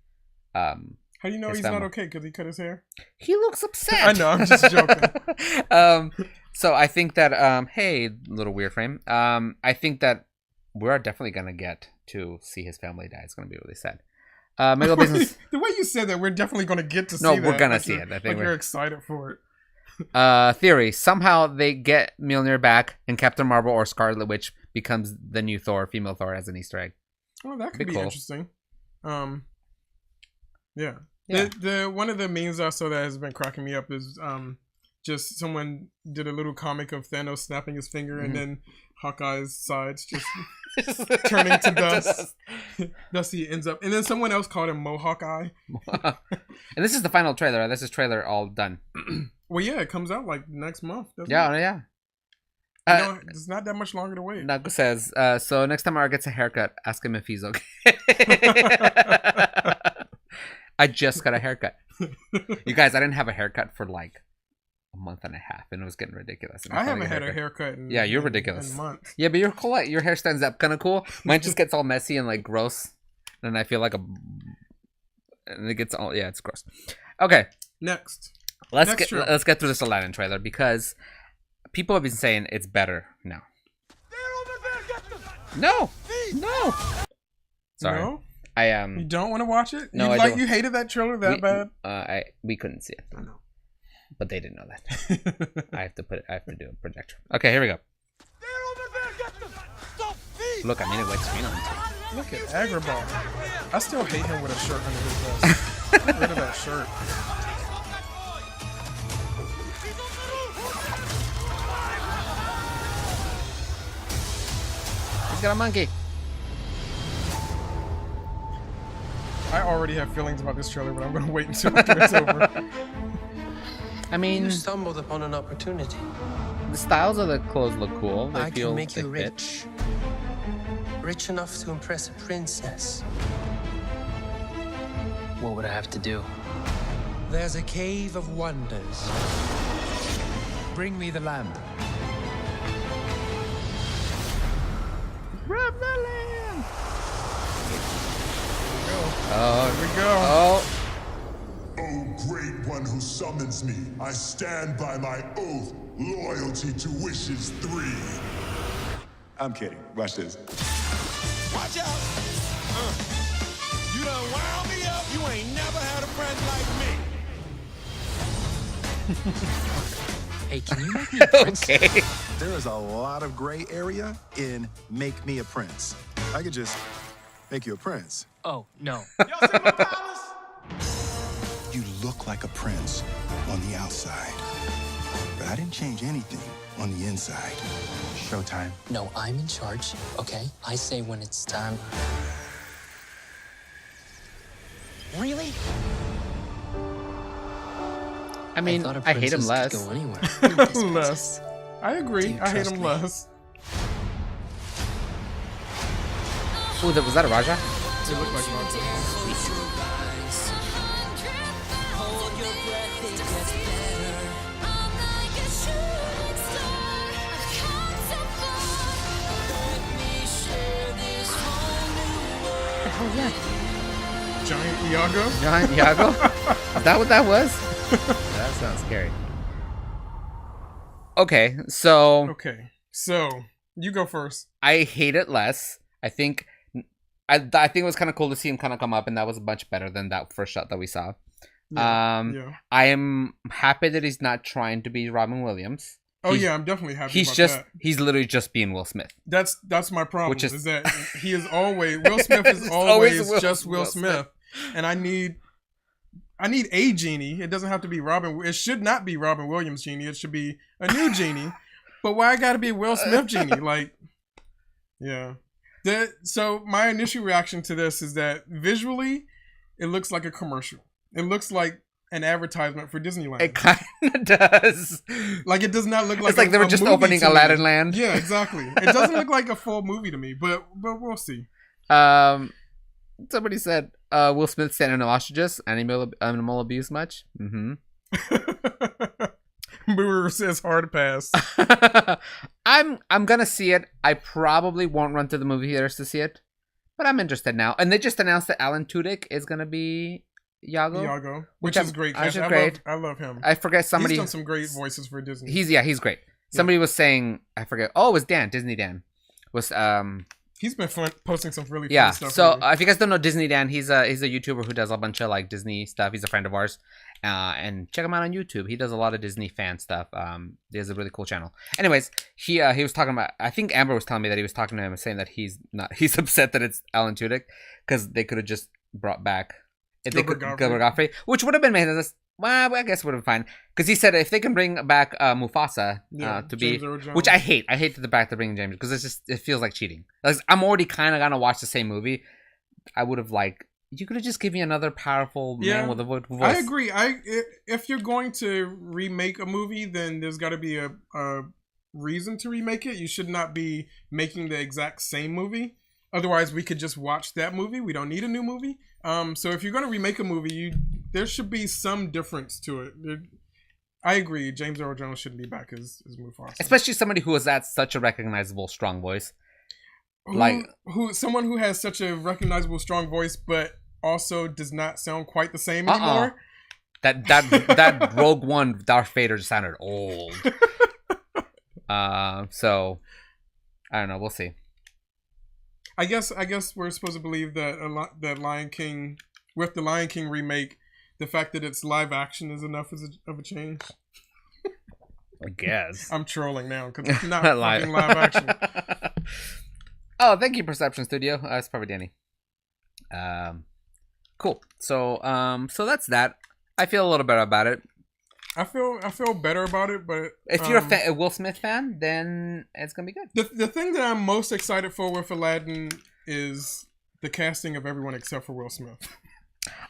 How do you know he's not okay? Because he cut his hair. He looks upset. I know. I'm just joking. So I think that hey, little weird frame. I think that we're definitely gonna get to see his family die. It's gonna be really sad. Mega Business. The way you said that, we're definitely gonna get to see that. No, we're gonna see it. I think you're excited for it. Theory. Somehow they get Mjolnir back, and Captain Marvel or Scarlet Witch becomes the new Thor, female Thor, as an Easter egg. Oh, that could be cool. Interesting. Yeah. The one of the memes I saw that has been cracking me up is just someone did a little comic of Thanos snapping his finger and then Hawkeye's sides just turning to dust. Thus he ends up, and then someone else called him Mohawk Eye. And this is the final trailer. This is trailer all done. Well, yeah, it comes out like next month. Yeah. There's not that much longer to wait. Nago says, so next time Art gets a haircut, ask him if he's okay. I just got a haircut. You guys, I didn't have a haircut for like a month and a half, and it was getting ridiculous. I haven't had a haircut in, yeah, you're ridiculous. in months. Yeah, but you're cool. Your hair stands up kind of cool. Mine just gets all messy and like gross. And I feel like and it gets all, yeah, it's gross. Okay. Next. Let's get through this Aladdin trailer because people have been saying it's better now. No. Sorry. No? You don't want to watch it? No, I don't. You hated that trailer that bad? We couldn't see it. I know. But they didn't know that. I have to do a projector. Okay, here we go. Look, I made a white screen on it. Look at Agrabah. I still hate him with a shirt under his vest. Get rid of that shirt. He's got a monkey. I already have feelings about this trailer, but I'm going to wait until it's over. I mean, you stumbled upon an opportunity. The styles of the clothes look cool. They I can make you fit. rich. Rich enough to impress a princess. What would I have to do? There's a cave of wonders. Bring me the lamp. Grab the lamp. Oh, here we go. Oh. O great one who summons me, I stand by my oath, loyalty to wishes 3. I'm kidding. Watch this. Watch out! You done wound me up. You ain't never had a friend like me. Hey, can you make me a prince? Okay. There is a lot of gray area in Make Me a Prince. I could just make you a prince. Oh, no. Y'all see my palace? You look like a prince on the outside, but I didn't change anything on the inside. Showtime. No, I'm in charge, okay? I say when it's time. Really? I mean, thought a I hate him princess less. could go anywhere. Less. I agree. I hate trust him me? less. Ooh, was that a Raja? It looked like Roger. Oh yeah. Giant Iago? Giant Iago? Is that what that was? That sounds scary. Okay, so you go first. I hate it less. I think it was kind of cool to see him kind of come up, and that was much better than that first shot that we saw. Yeah. I am happy that he's not trying to be Robin Williams. I'm definitely happy about that. He's literally just being Will Smith. That's my problem. Which is that he is always Will Smith is always just Will Smith, and I need a genie. It doesn't have to be Robin. It should not be Robin Williams genie. It should be a new genie. But why I gotta be Will Smith genie? Like, yeah. So my initial reaction to this is that visually, it looks like a commercial. It looks like an advertisement for Disneyland. It kind of does. Like, it does not look like it's like they were just opening Aladdin Land. Yeah, exactly. It doesn't look like a full movie to me, but we'll see. Somebody said Will Smith standing on ostriches, animal abuse much? Mm-hmm. Boomer says hard to pass. I'm gonna see it. I probably won't run to the movie theaters to see it, but I'm interested now. And they just announced that Alan Tudyk is gonna be Iago, which is great. I love him. I forget somebody. He's done some great voices for Disney. He's great. Somebody was saying, I forget. Oh, it was Disney Dan. He's been posting some really fun stuff. So if you guys don't know Disney Dan, he's a YouTuber who does a bunch of like Disney stuff. He's a friend of ours, and check him out on YouTube. He does a lot of Disney fan stuff. He has a really cool channel. Anyways, he was talking about. I think Amber was telling me that he was talking to him and saying that he's upset that it's Alan Tudyk because they could have just brought back Gilbert Gottfried, which would have been made. Well, I guess it would have been fine because he said if they can bring back Mufasa to be, which I hate the fact they're bringing James because it feels like cheating. Like, I'm already kind of gonna watch the same movie. I would have you could have just given me another powerful man with a voice. I agree. If you're going to remake a movie, then there's got to be a reason to remake it. You should not be making the exact same movie. Otherwise, we could just watch that movie. We don't need a new movie. So if you're going to remake a movie, there should be some difference to it. I agree. James Earl Jones shouldn't be back as Mufasa. Especially somebody who has that such a recognizable, strong voice. Someone who has such a recognizable, strong voice, but also does not sound quite the same anymore. That Rogue One Darth Vader just sounded old. So I don't know. We'll see. I guess we're supposed to believe that that Lion King, with the Lion King remake, the fact that it's live action is enough of a change. I guess. I'm trolling now because it's not fucking live action. Oh, thank you, Perception Studio. It's probably Danny. Cool. So that's that. I feel a little better about it. I feel better about it, but if you're a Will Smith fan, then it's gonna be good. The thing that I'm most excited for with Aladdin is the casting of everyone except for Will Smith.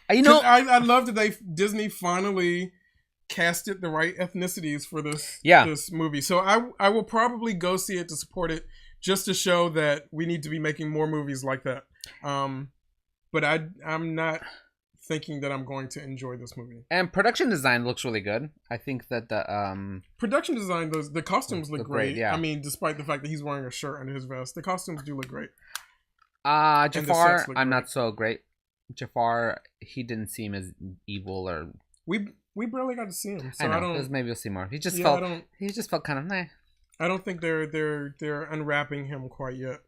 I love that Disney finally casted the right ethnicities for this movie. So I will probably go see it to support it, just to show that we need to be making more movies like that. But I'm not thinking that I'm going to enjoy this movie. And production design looks really good. I think that the production design, the costumes look great. Yeah. I mean, despite the fact that he's wearing a shirt under his vest, the costumes do look great. Jafar, I'm not so great. Jafar, he didn't seem as evil or we barely got to see him. So I know. Maybe we'll see more. He just felt kind of meh. I don't think they're unwrapping him quite yet.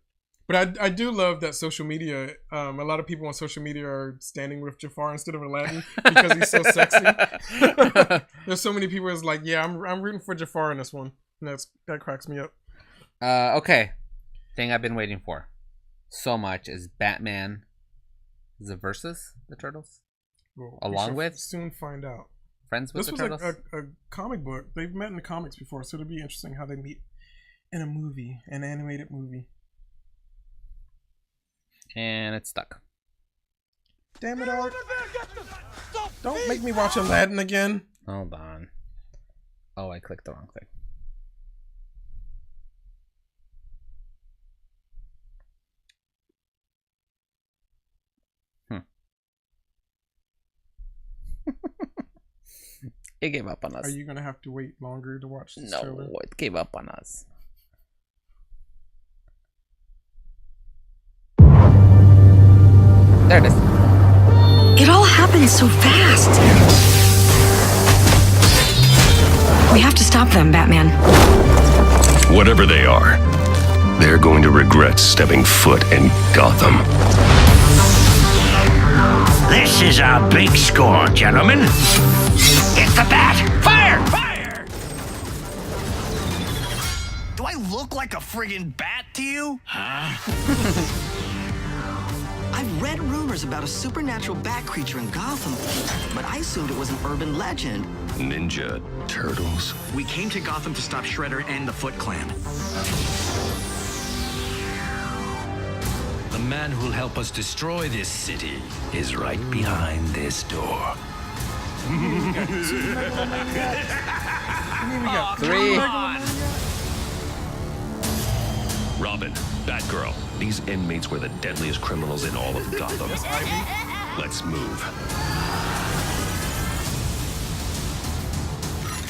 But I do love that social media. A lot of people on social media are standing with Jafar instead of Aladdin because he's so sexy. There's so many people who's like, yeah, I'm rooting for Jafar in this one, and that cracks me up. Okay, thing I've been waiting for so much is Batman. Is it versus the Turtles? Well, along with soon find out. Friends with the Turtles. This was a comic book. They've met in the comics before, so it'll be interesting how they meet in a movie, an animated movie. And it's stuck. Damn it, Art. Don't make me watch Aladdin again. Hold on. Oh, I clicked the wrong thing. It gave up on us. Are you going to have to wait longer to watch this trailer? No, it gave up on us. There it is. It all happened so fast. We have to stop them, Batman. Whatever they are, they're going to regret stepping foot in Gotham. This is our big score, gentlemen. It's the bat! Fire! Fire! Do I look like a friggin' bat to you? Huh? I've read rumors about a supernatural bat creature in Gotham, but I assumed it was an urban legend. Ninja Turtles. We came to Gotham to stop Shredder and the Foot Clan. The man who'll help us destroy this city is right behind this door. 3. Robin, Batgirl, these inmates were the deadliest criminals in all of Gotham. Let's move.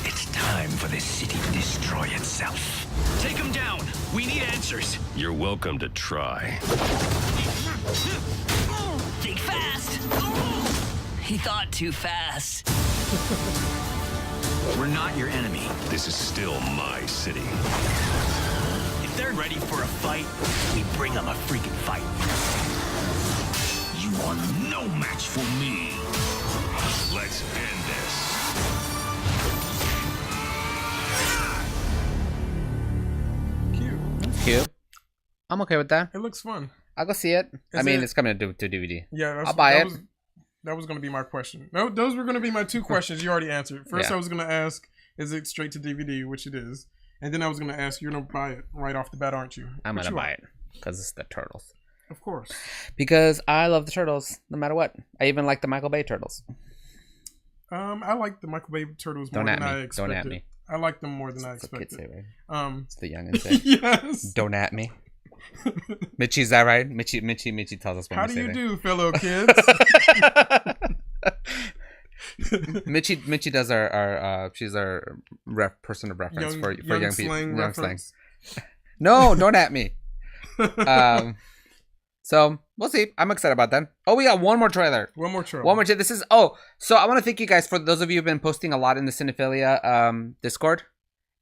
It's time for this city to destroy itself. Take him down. We need answers. You're welcome to try. Think fast. He thought too fast. We're not your enemy. This is still my city. If they're ready for a fight, we bring them a freaking fight. You are no match for me. Let's end this. Cute. I'm okay with that. It looks fun. I'll go see it. It's coming to DVD. Yeah, I'll buy it. That was going to be my question. No, those were going to be my 2 questions. You already answered. First, I was going to ask, is it straight to DVD, which it is. And then I was going to ask, you're going to buy it right off the bat, aren't you? I'm going to buy it because it's the Turtles. Of course. Because I love the Turtles, no matter what. I even like the Michael Bay Turtles. I like the Michael Bay Turtles more than I expected. Don't at me. I like them more than I That's what kids expected. say, right? It's the youngins say. Yes. Don't at me. Mitchie, is that right? Mitchie tells us when How we do say you that. do, fellow kids? Mitchie does our she's our person of reference for young people. Young slang. No, don't at me. So we'll see. I'm excited about that. Oh, we got one more trailer. One more trailer. This is so I want to thank you guys for those of you who've been posting a lot in the Cinephilia Discord.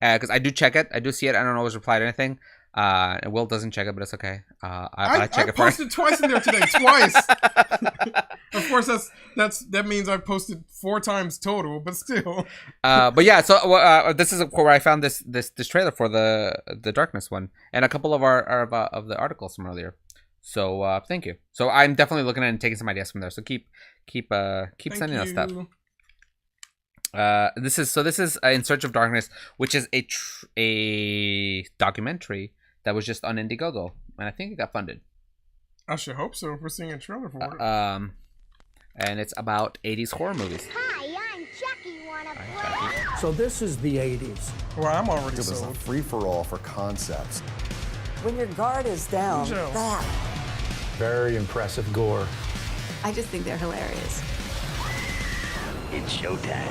Because I do check it. I do see it. I don't always reply to anything. And Will doesn't check it, but it's okay. I check it first. I posted twice in there today. Twice. Of course, that means I've posted 4 times total, but still. But yeah, so this is where I found this trailer for the Darkness one, and a couple of of the articles from earlier. So thank you. So I'm definitely looking at it and taking some ideas from there. So keep sending us stuff. This is In Search of Darkness, which is a documentary that was just on Indiegogo, and I think it got funded. I should hope so. If we're seeing a trailer for it. And it's about 80s horror movies. Hi, I'm Chucky. Wanna play? So this is the 80s. Well, I'm already It was a free-for-all for concepts. When your guard is down, that. Very impressive gore. I just think they're hilarious. It's showtime.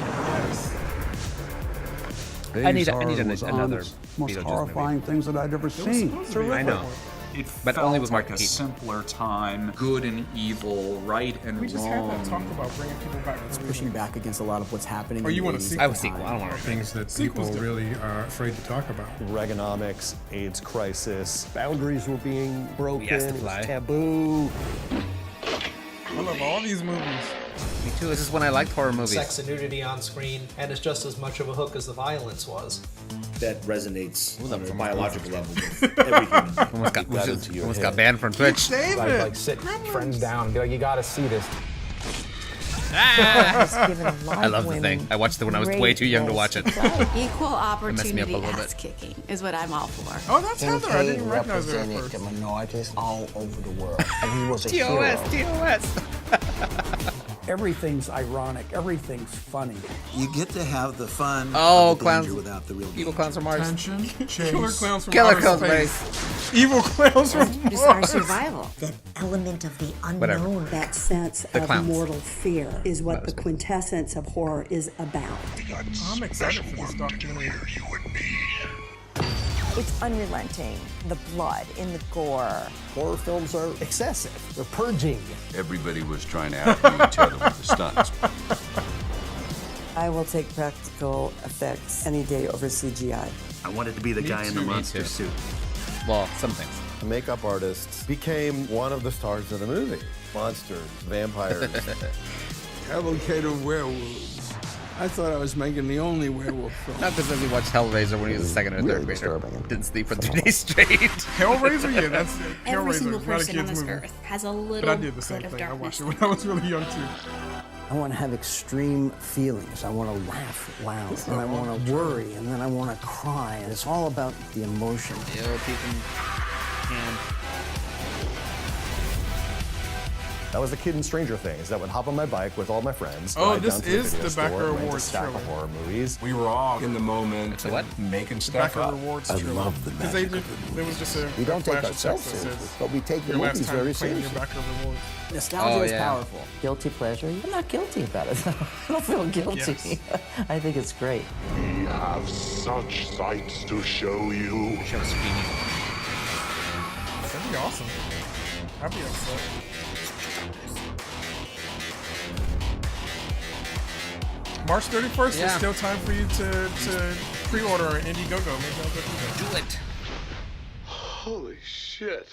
I need another most horrifying things that I'd ever seen. I know. It but felt only with like Mark a simpler time. Good and evil, right and wrong. We just had that talk about bringing people back. It's pushing back against a lot of what's happening. Oh, you want to see? I would sequel. I don't want things that people really are afraid to talk about. Reaganomics, AIDS crisis. Boundaries were being broken. It was taboo. I love all these movies. Me too. This is when I liked horror movies. Sex and nudity on screen, and it's just as much of a hook as the violence was. That resonates on a biological level with every human. Almost got banned from Twitch. Like sit friends down and be like, you gotta see this. I love the thing. I watched it when I was way too young to watch it. Equal opportunity little bit. ass kicking is what I'm all for. Oh, that's Heather. I didn't recognize her at represented first. the minorities all over the world, and he was a TOS, hero. TOS. Everything's ironic. Everything's funny. You get to have the fun Oh, of the clowns. danger without the real Evil clowns from Mars. Tension, killer clowns from Killer outer clowns space. Evil clowns from Just our Mars. survival. That element of the unknown, Whatever. that sense The of clowns. mortal fear, is what the quintessence of horror is about. I'm excited for this documentary. It's unrelenting. The blood in the gore. Horror films are excessive. They're purging. Everybody was trying to outdo each other with the stunts. I will take practical effects any day over CGI. I wanted to be the guy in the monster suit. Well, some things. The makeup artist became one of the stars of the movie. Monsters, vampires. Cavalcade of werewolves. I thought I was making the only werewolf film. Not because he watched Hellraiser when he was a second or third grader. Didn't sleep for 3 days straight. Hellraiser? Yeah, that's Every Hellraiser. single Not a person on kid's this movie. earth has a little But I did the same bit of thing. I darkness. watched it when I was really young too. I want to have extreme feelings. I want to laugh loud, and I want to worry, and then I want to cry. And it's all about the emotion. That was the kid in Stranger Things that would hop on my bike with all my friends. Oh, drive this down to is video the store, Backer rent a Awards stack of trailer. horror movies. We were all in the moment, making stuff Backer up. Rewards I trailer. love the Because magic there was just a We don't take flash of ourselves text that seriously, says, but we take the your last movies time very claiming your seriously. Backer Rewards. Nostalgia Oh, is yeah. powerful. Guilty pleasure? I'm not guilty about it. I don't feel guilty. Yes. I think it's great. We have such sights to show you. That'd be awesome. I'd be upset. March 31st, there's still time for you to pre-order on Indiegogo. Maybe I'll go do that. Do it. Holy shit.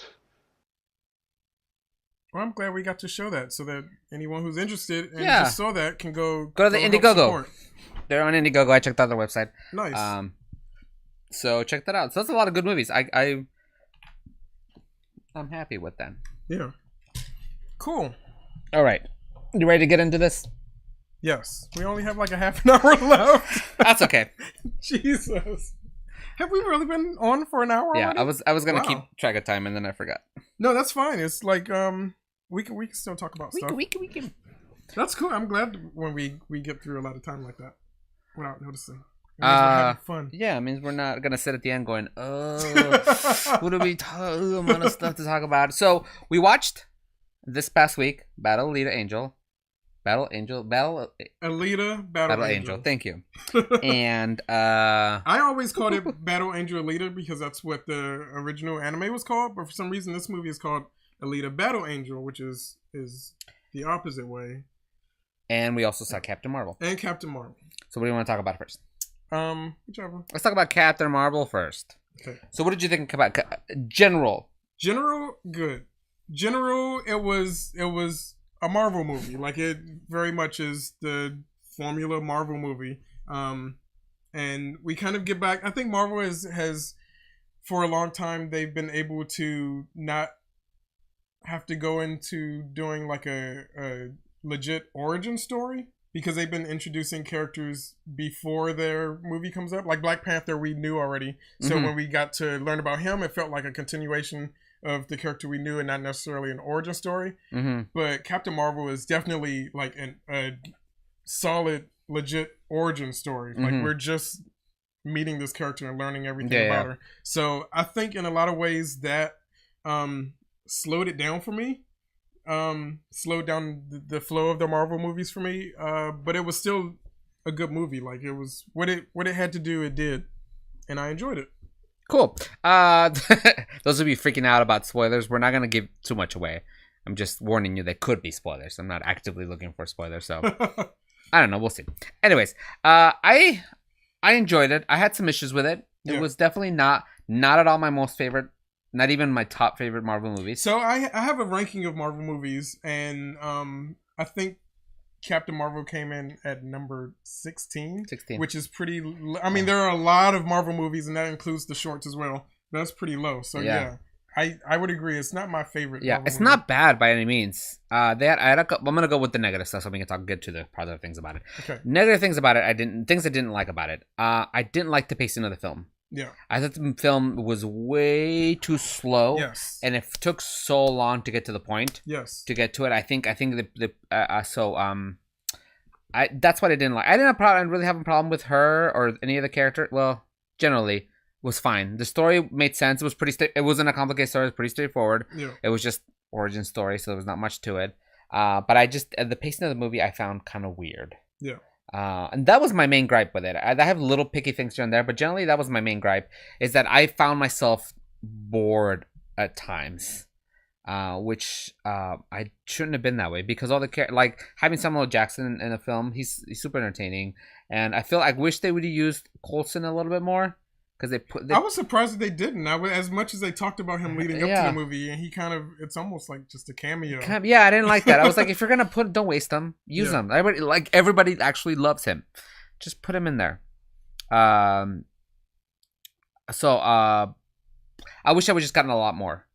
Well, I'm glad we got to show that so that anyone who's interested and Yeah. just saw that can go Go to the help Indiegogo. support. They're on Indiegogo. I checked out their website. Nice. So check that out. So that's a lot of good movies. I'm happy with them. Yeah. Cool. All right. You ready to get into this? Yes. We only have like a half an hour left. That's okay. Jesus. Have we really been on for an hour Yeah, already? I was gonna Wow. keep track of time and then I forgot. No, that's fine. It's like we can still talk about stuff. We can. That's cool. I'm glad when we get through a lot of time like that without noticing. It means we're having fun. Yeah, it means we're not gonna sit at the end going, oh, what do we amount of stuff to talk about. So we watched this past week Battle Angel. Alita, Battle Angel. Thank you. And I always called it Battle Angel Alita because that's what the original anime was called. But for some reason, this movie is called Alita Battle Angel, which is the opposite way. And we also saw Captain Marvel. And Captain Marvel. So what do you want to talk about first? Whichever. Let's talk about Captain Marvel first. Okay. So what did you think about General? General, good. General, it was a Marvel movie. Like, it very much is the formula Marvel movie. And we kind of get back. I think Marvel has for a long time, they've been able to not have to go into doing like a legit origin story, because they've been introducing characters before their movie comes up. Like Black Panther, we knew already. So when we got to learn about him, it felt like a continuation of the character we knew and not necessarily an origin story. But Captain Marvel is definitely like a solid, legit origin story. Like, we're just meeting this character and learning everything about her. So I think in a lot of ways that slowed it down for me. Slowed down the flow of the Marvel movies for me. But it was still a good movie. Like, it was what it had to do, it did. And I enjoyed it. Cool. Those of you freaking out about spoilers, we're not going to give too much away. I'm just warning you, there could be spoilers. I'm not actively looking for spoilers, so I don't know. We'll see. Anyways, I enjoyed it. I had some issues with it. It was definitely not at all my most favorite, not even my top favorite Marvel movies. So I have a ranking of Marvel movies, and I think Captain Marvel came in at number 16, which is pretty. I mean, there are a lot of Marvel movies, and that includes the shorts as well. That's pretty low. So yeah, I would agree. It's not my favorite. Yeah, Marvel it's movie. not bad by any means. I'm gonna go with the negative stuff, so we can get to the positive things about it. Okay. Negative things about it. Things I didn't like about it. I didn't like the pacing of the film. Yeah. I thought the film was way too slow. Yes. And it took so long to get to the point. Yes. To get to it. I think that's what I didn't like. I didn't really have a problem with her or any of the character. Well, generally was fine. The story made sense. It was it wasn't a complicated story. It was pretty straightforward. Yeah. It was just origin story, so there was not much to it. But the pacing of the movie I found kind of weird. Yeah. And that was my main gripe with it. I have little picky things here and there, but generally that was my main gripe, is that I found myself bored at times, which I shouldn't have been that way, because all the like having Samuel L. Jackson in a film, he's super entertaining, and I wish they would have used Coulson a little bit more, because I was surprised that they didn't. As much as they talked about him leading up to the movie, and he it's almost like just a cameo. Yeah, I didn't like that. I was like, if you're gonna don't waste him, use him. Everybody actually loves him, just put him in there. So I wish I would just gotten a lot more.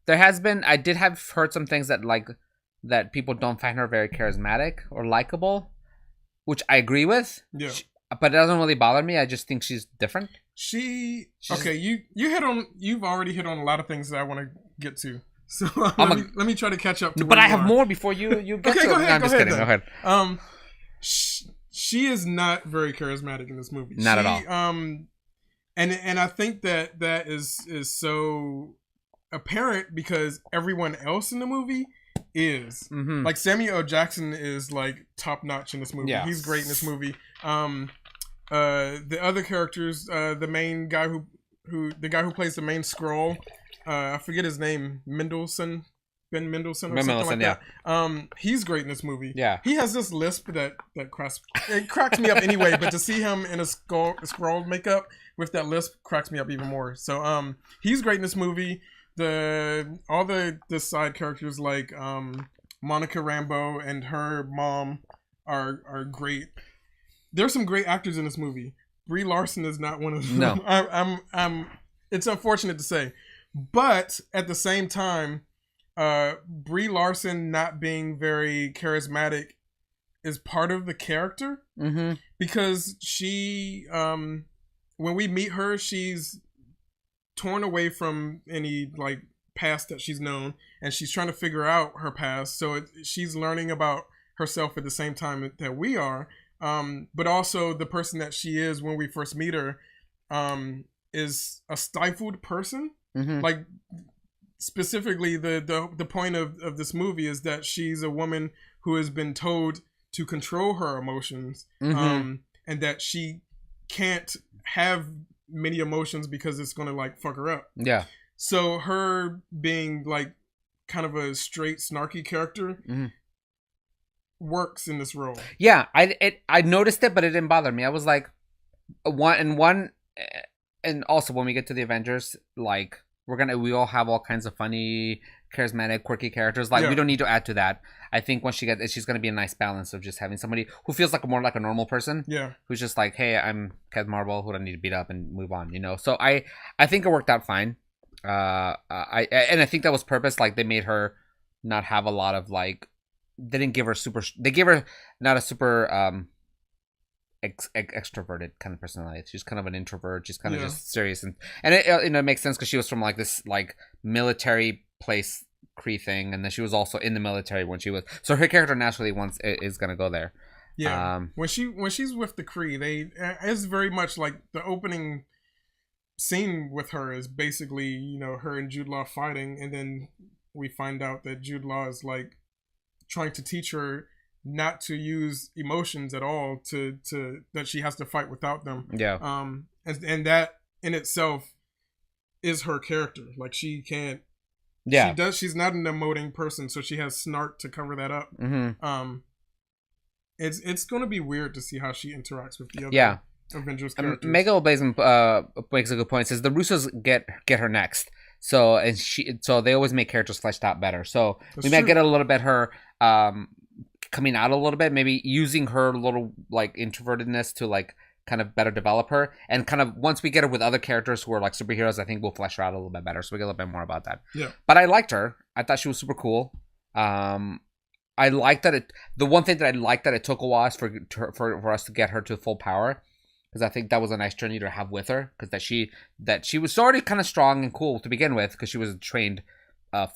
I did have heard some things that people don't find her very charismatic or likable, which I agree with. Yeah. But it doesn't really bother me. I just think she's different. You've already hit on a lot of things that I want to get to. So let me try to catch up to. But I have more before you get to. Go ahead. I'm just kidding. Go ahead. She is not very charismatic in this movie. Not at all. And I think that is so apparent because everyone else in the movie is like Samuel L. Jackson is like top notch in this movie. Yeah. He's great in this movie. The other characters, the main guy who plays the main Skrull, I forget his name, Ben Mendelsohn or something like that. He's great in this movie. Yeah. He has this lisp that cracks me up anyway, but to see him in a Skrull makeup with that lisp cracks me up even more. So he's great in this movie. All the side characters like Monica Rambeau and her mom are great. There's some great actors in this movie. Brie Larson is not one of them. No. I'm it's unfortunate to say. But at the same time, Brie Larson not being very charismatic is part of the character. Mm-hmm. Because she, when we meet her, she's torn away from any like past that she's known, and she's trying to figure out her past. So she's learning about herself at the same time that we are. but also the person that she is when we first meet her is a stifled person. Like specifically the point of this movie is that she's a woman who has been told to control her emotions, and that she can't have many emotions because it's gonna like fuck her up. Yeah. So her being like kind of a straight snarky character works in this role. Yeah, I noticed it, but it didn't bother me. I was like, and also when we get to the Avengers, like we all have all kinds of funny, charismatic, quirky characters. Like we don't need to add to that. I think once she's gonna be a nice balance of just having somebody who feels like more like a normal person. Yeah. Who's just like, hey, I'm Captain Marvel, who don't need to beat up and move on, you know. So I think it worked out fine. I think that was purpose. Like they made her not have a lot of like. They didn't give her they gave her not a super extroverted kind of personality. She's kind of an introvert. She's kind of just serious, and it makes sense because she was from like this like military place Kree thing, and then she was also in the military when she was. So her character naturally is gonna go there. Yeah. When she's with the Kree, it's very much like the opening scene with her is basically her and Jude Law fighting, and then we find out that Jude Law is like trying to teach her not to use emotions at all, to that she has to fight without them. Yeah. And that in itself is her character. Like she can't. Yeah. She's not an emoting person, so she has snark to cover that up. It's going to be weird to see how she interacts with the other Avengers characters. Mega Blazing makes a good point. Says the Russos get her next. So they always make characters fleshed out better. So we might get a little bit her coming out a little bit, maybe using her little like introvertedness to like kind of better develop her, and kind of once we get her with other characters who are like superheroes, I think we'll flesh her out a little bit better. So we get a little bit more about that. Yeah. But I liked her. I thought she was super cool. I liked that the one thing that I liked that it took a while for us to get her to full power. Because I think that was a nice journey to have with her. Because that she was already kind of strong and cool to begin with. Because she was a trained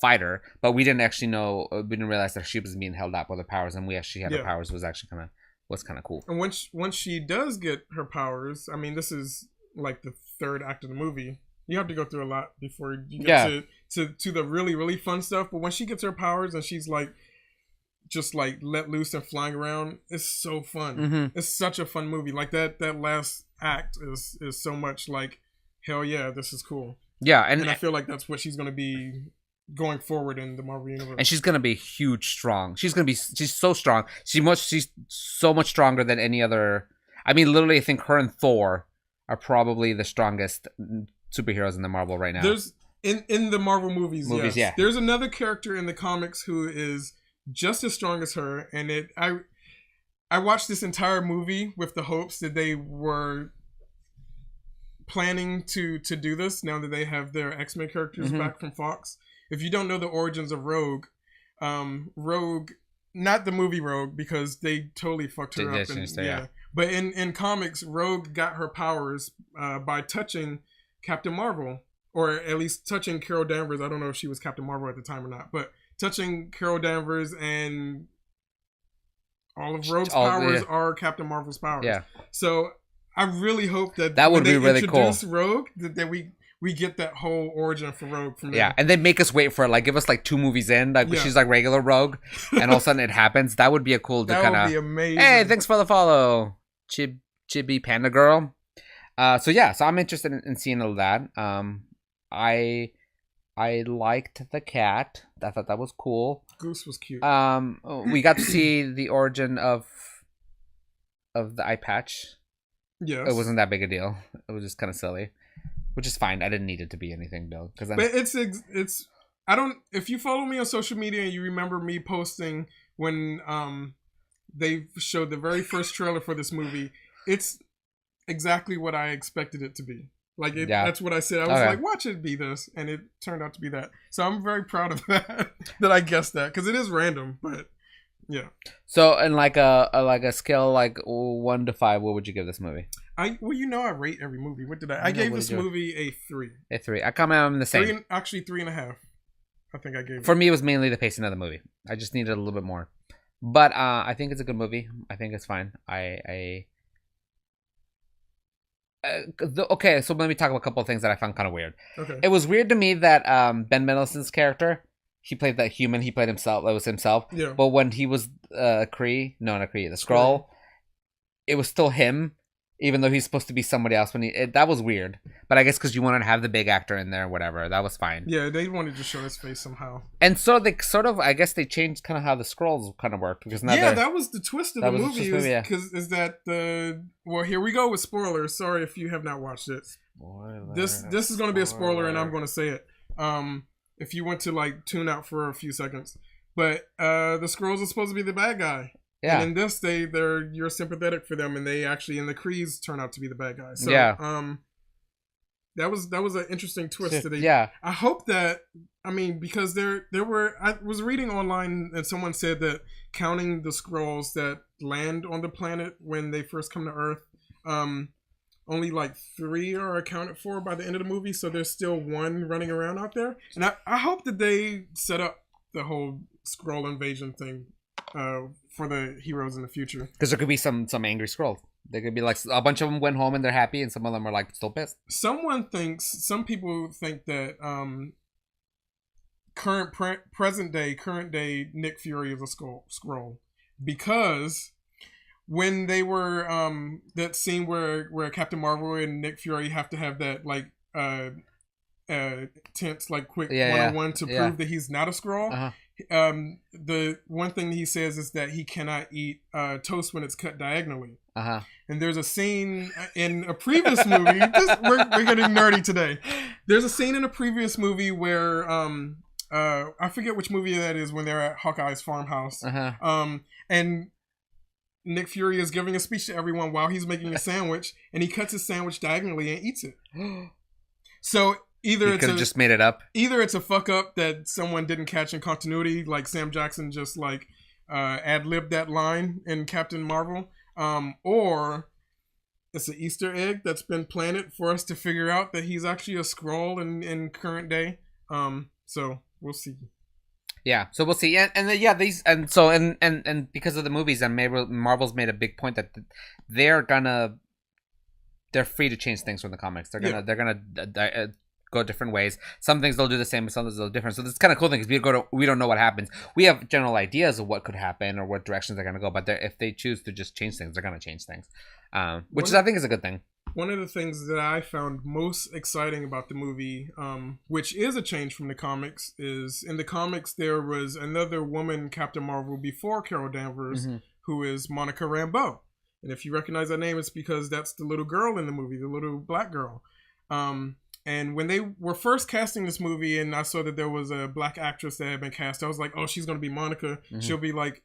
fighter, but we didn't actually know. We didn't realize that she was being held up with her powers, and we actually had her powers. Was actually kind of cool. And once she does get her powers, I mean, this is like the third act of the movie. You have to go through a lot before you get to the really really fun stuff. But when she gets her powers and she's like just like let loose and flying around, it's so fun. It's such a fun movie. Like that last act is so much like, hell yeah, this is cool. Yeah, and I feel like that's what she's gonna be going forward in the Marvel universe. And she's gonna be strong. She's so strong. She's so much stronger than any other. I mean, literally, I think her and Thor are probably the strongest superheroes in the Marvel right now. There's in the Marvel movies, yes. Yeah. There's another character in the comics who is just as strong as her, and I watched this entire movie with the hopes that they were planning to do this now that they have their X-Men characters back from Fox. If you don't know the origins of Rogue, not the movie Rogue, because they totally fucked her up. But in comics, Rogue got her powers by touching Captain Marvel, or at least touching Carol Danvers. I don't know if she was Captain Marvel at the time or not, but touching Carol Danvers, and all of Rogue's powers are Captain Marvel's powers. Yeah. So I really hope that would be really cool. Rogue, that we get that whole origin for Rogue from there. Yeah, and then make us wait for it. Like, give us like 2 movies in, like she's like regular Rogue, and all of a sudden it happens. That would be a cool. That would be amazing. Hey, thanks for the follow, Chibi Panda Girl. So I'm interested in seeing all that. I liked the cat. I thought that was cool. Goose was cute. We got to see the origin of the eye patch. Yes. It wasn't that big a deal. It was just kind of silly, which is fine. I didn't need it to be anything though, because but it's I don't. If you follow me on social media and you remember me posting when they showed the very first trailer for this movie, it's exactly what I expected it to be. Like that's what I said. I was like, watch it be this, and it turned out to be that. So I'm very proud of that I guessed that, because it is random, but yeah. So in like a scale like 1 to 5, what would you give this movie? I rate every movie. What did I gave this movie a 3. A 3. I come out the same. 3.5. I think I gave. For me, it was mainly the pacing of the movie. I just needed a little bit more But I think it's a good movie. I think it's fine. Okay, so let me talk about a couple of things that I found kind of weird. Okay. It was weird to me that Ben Mendelsohn's character, he played that human. He played himself. That was himself. Yeah. But when he was the Skrull, it was still him, even though he's supposed to be somebody else. That was weird. But I guess because you wanted to have the big actor in there, whatever. That was fine. Yeah, they wanted to show his face somehow. And so they I guess they changed kind of how the Skrulls kind of worked because now that was the twist of the movie. Is that well, here we go with spoilers. Sorry if you have not watched it. Spoiler, this is going to be a spoiler, and I'm going to say it. If you want to like tune out for a few seconds, but the Skrulls are supposed to be the bad guy. Yeah. And in this, you're sympathetic for them, and they actually in the Krees turn out to be the bad guys. So, that was an interesting twist. I hope that because I was reading online and someone said that counting the Skrulls that land on the planet when they first come to Earth, only like 3 are accounted for by the end of the movie. So there's still 1 running around out there, and I hope that they set up the whole Skrull invasion thing for the heroes in the future. Because there could be some angry Skrulls. They could be like a bunch of them went home and they're happy, and some of them are like still pissed. Some people think that current day Nick Fury is a Skrull, because when they were that scene where Captain Marvel and Nick Fury have to have that like tense like quick one-on-one to prove that he's not a Skrull. Uh-huh. The one thing he says is that he cannot eat toast when it's cut diagonally. Uh-huh. And there's a scene in a previous movie. We're getting nerdy today. There's a scene in a previous movie where I forget which movie that is, when they're at Hawkeye's farmhouse. Uh-huh. And Nick Fury is giving a speech to everyone while he's making a sandwich, and he cuts his sandwich diagonally and eats it. So either he could have just made it up. Either it's a fuck up that someone didn't catch in continuity, like Sam Jackson just like ad-libbed that line in Captain Marvel, or it's an Easter egg that's been planted for us to figure out that he's actually a Skrull in current day. So we'll see. Yeah, so we'll see, and because of the movies, and Marvel's made a big point that they're free to change things from the comics. They're gonna go different ways. Some things they'll do the same, but some things they'll do different. So this is kind of cool thing because we don't know what happens. We have general ideas of what could happen or what directions they're gonna go, but if they choose to just change things, they're gonna change things, I think is a good thing. One of the things that I found most exciting about the movie, which is a change from the comics, is in the comics there was another woman Captain Marvel before Carol Danvers, mm-hmm. who is Monica Rambeau. And if you recognize that name, it's because that's the little girl in the movie, the little black girl. And when they were first casting this movie and I saw that there was a black actress that had been cast, I was like, oh, she's going to be Monica. Mm-hmm. She'll be like,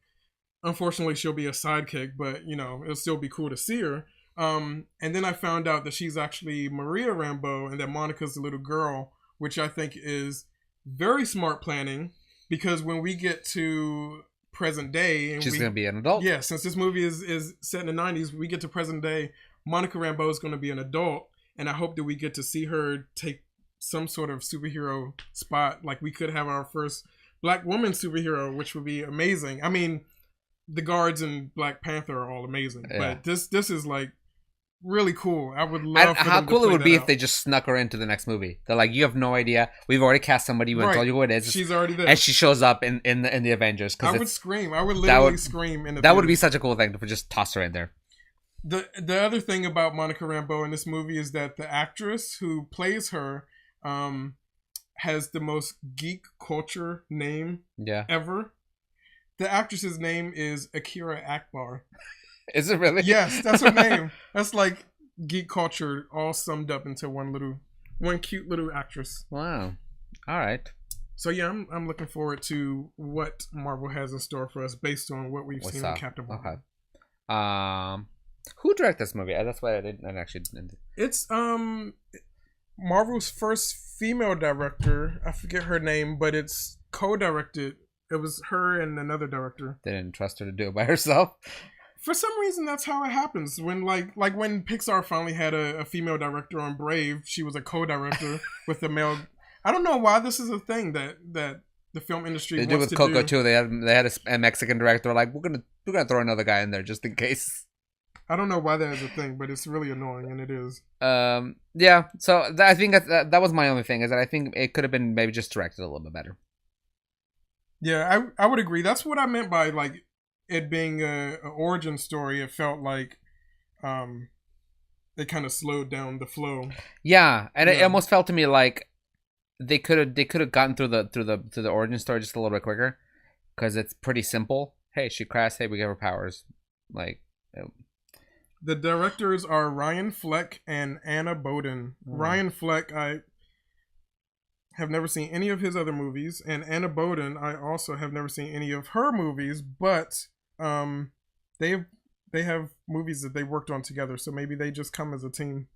unfortunately, she'll be a sidekick, but, it'll still be cool to see her. And then I found out that she's actually Maria Rambeau and that Monica's the little girl, which I think is very smart planning, because when we get to present day... and she's going to be an adult. Yeah, since this movie is set in the 90s, we get to present day, Monica Rambeau is going to be an adult, and I hope that we get to see her take some sort of superhero spot. Like, we could have our first black woman superhero, which would be amazing. I mean, the guards in Black Panther are all amazing, but this is like really cool. I would love for how them cool to it would be out. if they just snuck her into the next movie. They're like, you have no idea. We've already cast somebody. We tell you who it is. She's already there, and she shows up in the Avengers. I would scream. I would literally scream in the. That would be such a cool thing to just toss her in there. The other thing about Monica Rambeau in this movie is that the actress who plays her has the most geek culture name ever. The actress's name is Akira Akbar. Is it really? Yes, that's her name. That's like geek culture all summed up into one cute little actress. Wow. All right. So yeah, I'm looking forward to what Marvel has in store for us based on what we've seen in Captain Marvel. Okay. Who directed this movie? That's why I didn't actually. It's Marvel's first female director. I forget her name, but it's co-directed. It was her and another director. They didn't trust her to do it by herself. For some reason, that's how it happens. When like when Pixar finally had a female director on Brave, she was a co-director with the male. I don't know why this is a thing that the film industry They did wants with to Coco do. too. They had a Mexican director like we're gonna throw another guy in there just in case. I don't know why that is a thing, but it's really annoying, and it is. Yeah. So I think that was my only thing, is that I think it could have been maybe just directed a little bit better. Yeah, I would agree. That's what I meant by like it being a origin story. It felt like it kind of slowed down the flow. Yeah, and it almost felt to me like they could have gotten through the origin story just a little bit quicker, because it's pretty simple. Hey, she crashed. Hey, we give her powers. Like. The directors are Ryan Fleck and Anna Boden. Ryan Fleck, I have never seen any of his other movies, and Anna Boden, I also have never seen any of her movies, but they have movies that they worked on together, so maybe they just come as a team.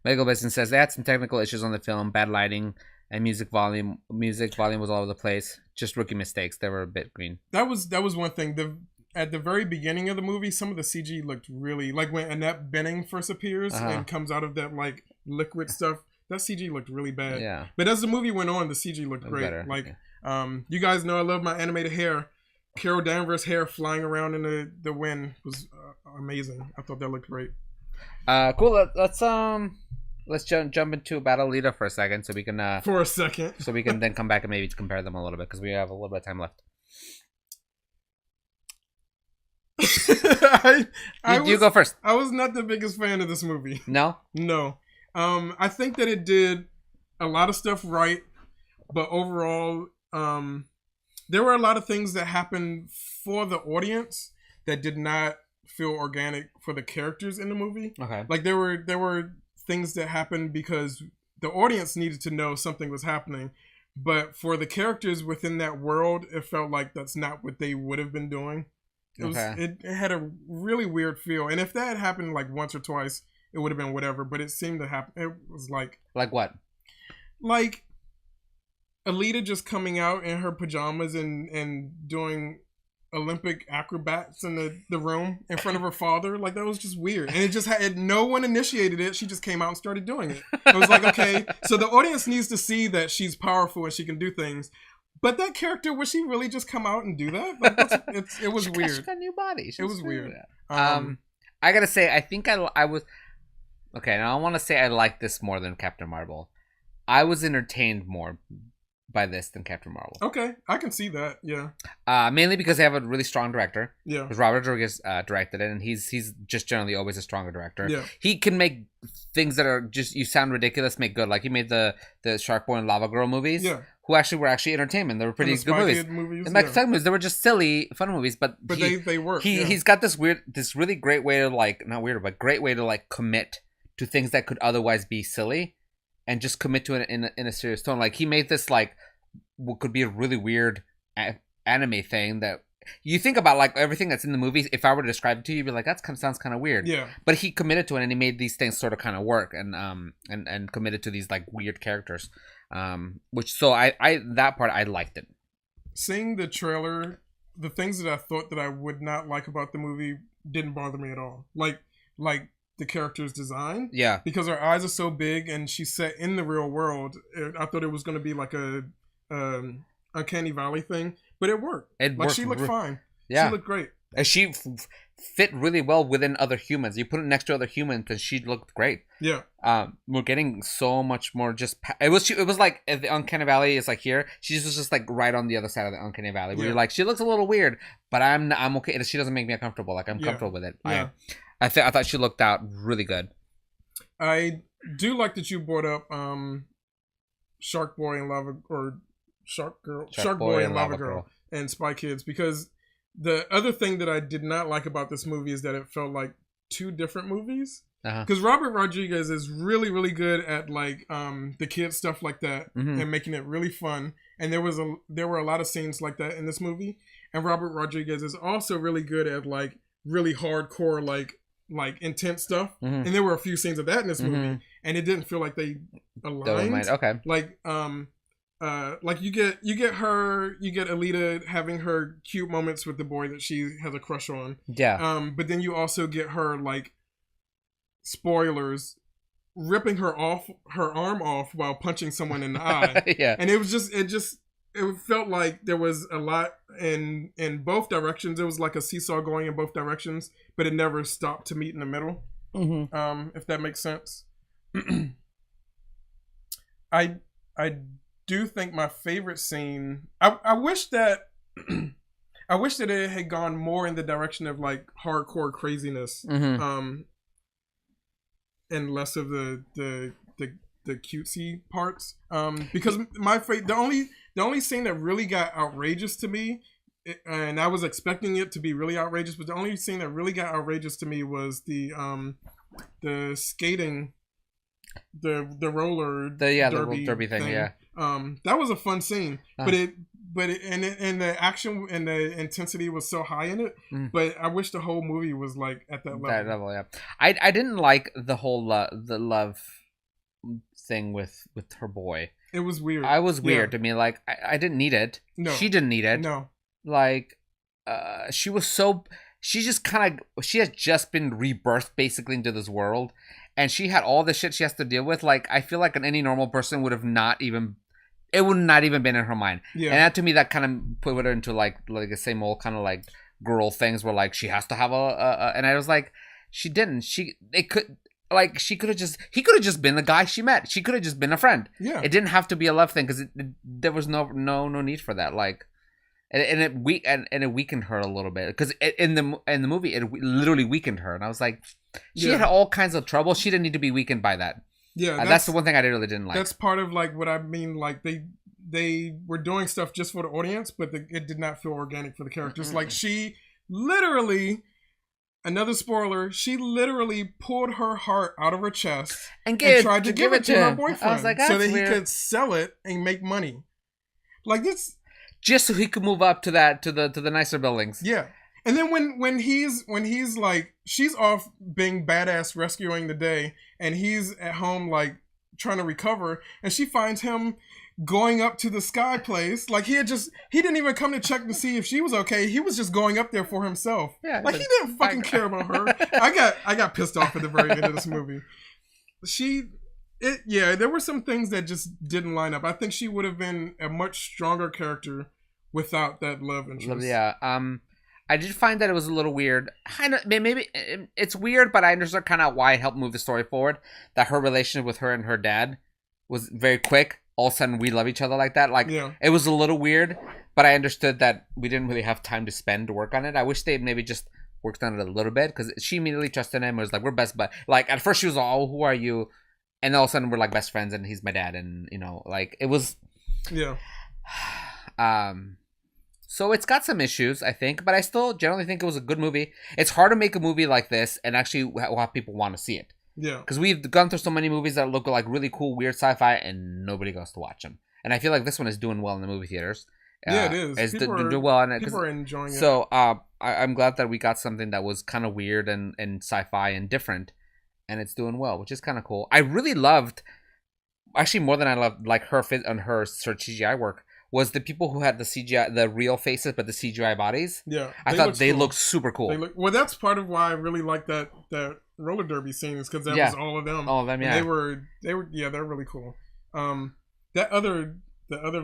Michael Besson says they had some technical issues on the film, bad lighting, and music volume was all over the place. Just rookie mistakes. They were a bit green. That was one thing. At the very beginning of the movie, some of the CG looked really like when Annette Bening first appears and comes out of that like liquid stuff. That CG looked really bad. Yeah. But as the movie went on, the CG looked great. Better. Like, you guys know I love my animated hair. Carol Danvers' hair flying around in the wind was amazing. I thought that looked great. Cool. Let's jump into Battle Alita for a second, so we can so we can then come back and maybe compare them a little bit, because we have a little bit of time left. You go first. I was not the biggest fan of this movie. No? No. I think that it did a lot of stuff right, but overall, there were a lot of things that happened for the audience that did not feel organic for the characters in the movie. Okay. Like there were things that happened because the audience needed to know something was happening, but for the characters within that world, it felt like that's not what they would have been doing. It had a really weird feel, and if that had happened like once or twice, it would have been whatever. But it seemed to happen. It was like what? Like Alita just coming out in her pajamas and doing Olympic acrobats in the room in front of her father. Like that was just weird, and it just had no one initiated it. She just came out and started doing it. It was like, okay, so the audience needs to see that she's powerful and she can do things. But that character, would she really just come out and do that? Like it was weird. She got a new body. It was weird. I gotta say, I think I was okay. Now I want to say I like this more than Captain Marvel. I was entertained more by this than Captain Marvel. Okay, I can see that. Yeah. Mainly because they have a really strong director. Yeah. Because Robert Rodriguez directed it, and he's just generally always a stronger director. Yeah. He can make things that are just you sound ridiculous make good. Like he made the Shark Boy and Lava Girl movies. Yeah. Who were actually entertainment. They were pretty good movies. Movies. They were just silly, fun movies, but they work. He's got this really great way to great way to like commit to things that could otherwise be silly, and just commit to it in a serious tone. Like he made this like what could be a really weird anime thing that you think about, like everything that's in the movies. If I were to describe it to you, you'd be like, sounds kind of weird. Yeah. But he committed to it, and he made these things sort of kind of work, and committed to these like weird characters. Which so I that part I liked it. Seeing the trailer, the things that I thought that I would not like about the movie didn't bother me at all. Like the character's design. Yeah. Because her eyes are so big and she's set in the real world. I thought it was going to be like a Uncanny Valley thing, but it worked. She looked fine. Yeah. She looked great. And she fit really well within other humans. You put it next to other humans, and she looked great. Yeah. We're getting so much more. It was like if the Uncanny Valley is like here. She was just like right on the other side of the Uncanny Valley. Where you're like, she looks a little weird, but I'm okay. She doesn't make me uncomfortable. Like I'm comfortable with it. Yeah. I thought she looked out really good. I do like that you brought up Shark Boy and Lava Girl and Spy Kids, because the other thing that I did not like about this movie is that it felt like two different movies. Because Robert Rodriguez is really, really good at like the kids stuff like that and making it really fun. And there were a lot of scenes like that in this movie. And Robert Rodriguez is also really good at like really hardcore like intense stuff. And there were a few scenes of that in this movie, and it didn't feel like they aligned. Okay. Like you get Alita having her cute moments with the boy that she has a crush on. Yeah. But then you also get her like spoilers ripping her arm off while punching someone in the eye. Yeah. And it felt like there was a lot in both directions. It was like a seesaw going in both directions, but it never stopped to meet in the middle. If that makes sense. I do think my favorite scene. I wish that it had gone more in the direction of like hardcore craziness, and less of the cutesy parts. Because the only scene that really got outrageous to me, and I was expecting it to be really outrageous, but the only scene that really got outrageous to me was the skating, the roller derby thing. Yeah. That was a fun scene, but the action and the intensity was so high in it. But I wish the whole movie was like at that level. That level, yeah. I didn't like the whole the love thing with her boy. It was weird. I was weird to me. Like I didn't need it. No, she didn't need it. No, like she was so. She just kind of. She has just been rebirthed basically into this world, and she had all the shit she has to deal with. Like I feel like any normal person would have not even. It would not even been in her mind. Yeah. And that to me, that kind of put her into like the same old kind of like girl things where like she has to have a and I was like, she didn't. He could have just been the guy she met. She could have just been a friend. Yeah. It didn't have to be a love thing because there was no need for that. Like, and it weakened her a little bit because in the movie it literally weakened her, and I was like, she had all kinds of trouble. She didn't need to be weakened by that. Yeah, that's the one thing I really didn't like. That's part of like what I mean. Like they were doing stuff just for the audience, but it did not feel organic for the characters. Like she literally, another spoiler, she literally pulled her heart out of her chest and tried to give it to her boyfriend. I was like, so that weird. He could sell it and make money. Like this, just so he could move up to the nicer buildings. Yeah. And then when he's like, she's off being badass rescuing the day, and he's at home like trying to recover, and she finds him going up to the sky place. Like he didn't even come to check to see if she was okay. He was just going up there for himself. Yeah, like he didn't fucking care about her. I got pissed off at the very end of this movie. There were some things that just didn't line up. I think she would have been a much stronger character without that love interest. Yeah. I did find that it was a little weird. Maybe it's weird, but I understood kind of why it helped move the story forward. That her relationship with her and her dad was very quick. All of a sudden, we love each other like that. Like, It was a little weird, but I understood that we didn't really have time to spend to work on it. I wish they maybe just worked on it a little bit, because she immediately trusted him and was like, we're best buddies. Like, at first she was like, oh, who are you? And all of a sudden, we're like best friends, and he's my dad. And, like, it was... Yeah. So it's got some issues, I think, but I still generally think it was a good movie. It's hard to make a movie like this and actually have people want to see it. Yeah. Because we've gone through so many movies that look like really cool, weird sci-fi, and nobody goes to watch them. And I feel like this one is doing well in the movie theaters. Yeah, it is. People are enjoying it. So I'm glad that we got something that was kind of weird and sci-fi and different, and it's doing well, which is kind of cool. I really loved, actually more than I loved, like her fit on her sort of CGI work, was the people who had the CGI, the real faces, but the CGI bodies. Yeah, I thought they looked super cool. Well, that's part of why I really like that roller derby scene, is because that was all of them. All of them, yeah. And they're really cool. The other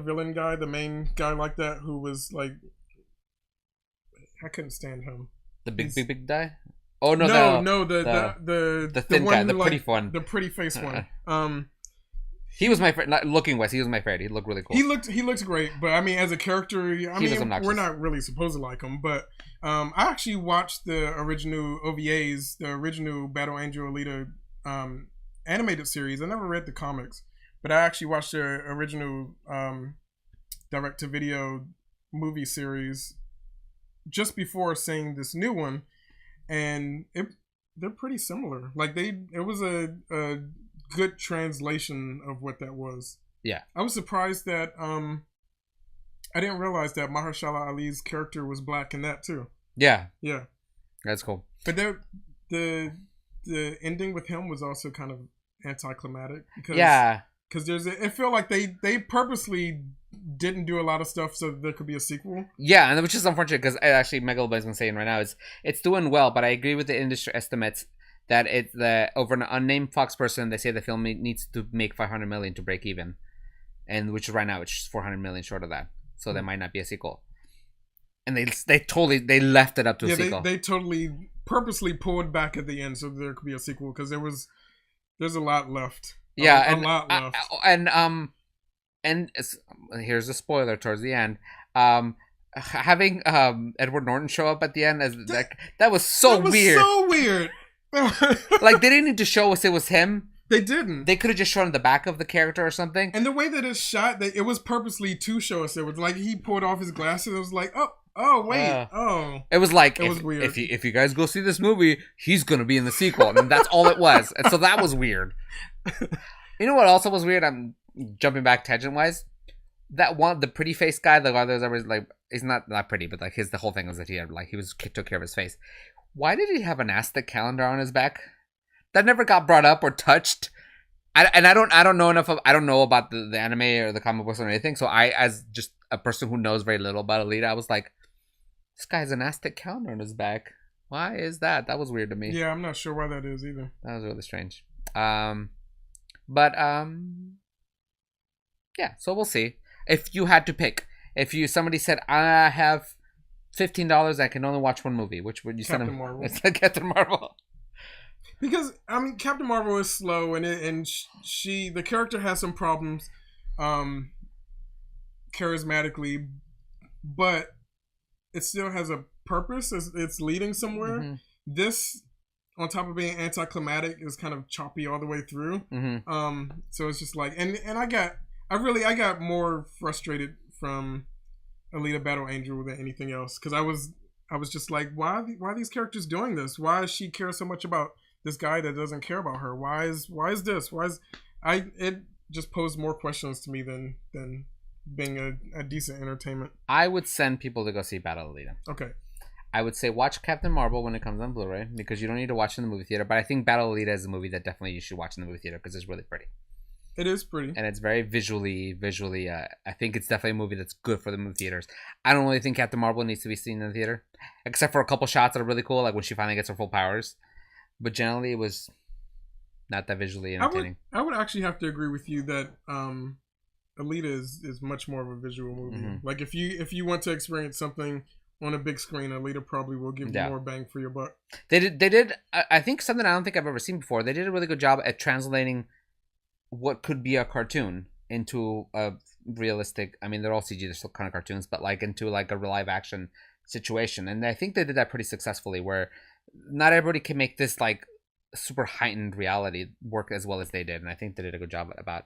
villain guy, the main guy like that, who was like, I couldn't stand him. The big guy. Oh no, the thin one guy, the pretty one, the pretty face one. He was my favorite. Looking wise, he was my favorite. He looked really cool. He looked great, but I mean, as a character, we're not really supposed to like him. But I actually watched the original OVAs, the original Battle Angel Alita animated series. I never read the comics, but I actually watched the original direct-to-video movie series just before seeing this new one, and they're pretty similar. Like it was a good translation of what that was. Yeah, I was surprised that I didn't realize that Mahershala Ali's character was black in that too. Yeah, that's cool. But the ending with him was also kind of anticlimactic because it felt like they purposely didn't do a lot of stuff so there could be a sequel. Yeah, and which is unfortunate, because actually Megalobuzz been saying right now is it's doing well, but I agree with the industry estimates that it's over an unnamed Fox person. They say the film needs to make 500 million to break even, and which right now it's 400 million short of that. So there might not be a sequel. And they totally left it up to a sequel. They totally purposely pulled back at the end so there could be a sequel because there's a lot left. Yeah, a lot left. And here's a spoiler towards the end. Having Edward Norton show up at the end as that was so weird. So weird. Like they didn't need to show us it was him. They didn't. They could have just shown the back of the character or something. And the way that it's shot, it was purposely to show us it was like he pulled off his glasses. It was like, oh wait, It was like it was weird. If you guys go see this movie, he's gonna be in the sequel, and that's all it was. And so that was weird. You know what also was weird? I'm jumping back tangent wise. That one, the pretty face guy, the guy that was always like, he's not pretty, but like the whole thing was that he took care of his face. Why did he have an Aztec calendar on his back? That never got brought up or touched. I don't know enough. I don't know about the anime or the comic books or anything. So I, as just a person who knows very little about Alita, I was like, this guy has an Aztec calendar on his back. Why is that? That was weird to me. Yeah, I'm not sure why that is either. That was really strange. Yeah. So we'll see. If you had to pick, somebody said I have $15, I can only watch one movie, which would you send him? Marvel. It's like Captain Marvel. Because I mean, Captain Marvel is slow, and the character has some problems, charismatically, but it still has a purpose. It's leading somewhere. Mm-hmm. This, on top of being anticlimactic, is kind of choppy all the way through. Mm-hmm. So it's just like, and I got more frustrated from Alita Battle Angel than anything else, because I was just like, why are these characters doing this? Why does she care so much about this guy that doesn't care about her? Why is this? It just posed more questions to me than being a decent entertainment. I would send people to go see Battle Alita. Okay. I would say watch Captain Marvel when it comes on Blu-ray, because you don't need to watch it in the movie theater. But I think Battle Alita is a movie that definitely you should watch in the movie theater because it's really pretty. It is pretty. And it's very visually, I think it's definitely a movie that's good for the movie theaters. I don't really think Captain Marvel needs to be seen in the theater, except for a couple shots that are really cool, like when she finally gets her full powers. But generally, it was not that visually entertaining. I would actually have to agree with you that Alita is much more of a visual movie. Mm-hmm. Like if you want to experience something on a big screen, Alita probably will give you more bang for your buck. They did. I think something I don't think I've ever seen before. They did a really good job at translating what could be a cartoon into a realistic. I mean, they're all CG. They're still kind of cartoons, but like into like a live action situation. And I think they did that pretty successfully, where not everybody can make this like super heightened reality work as well as they did. And I think they did a good job about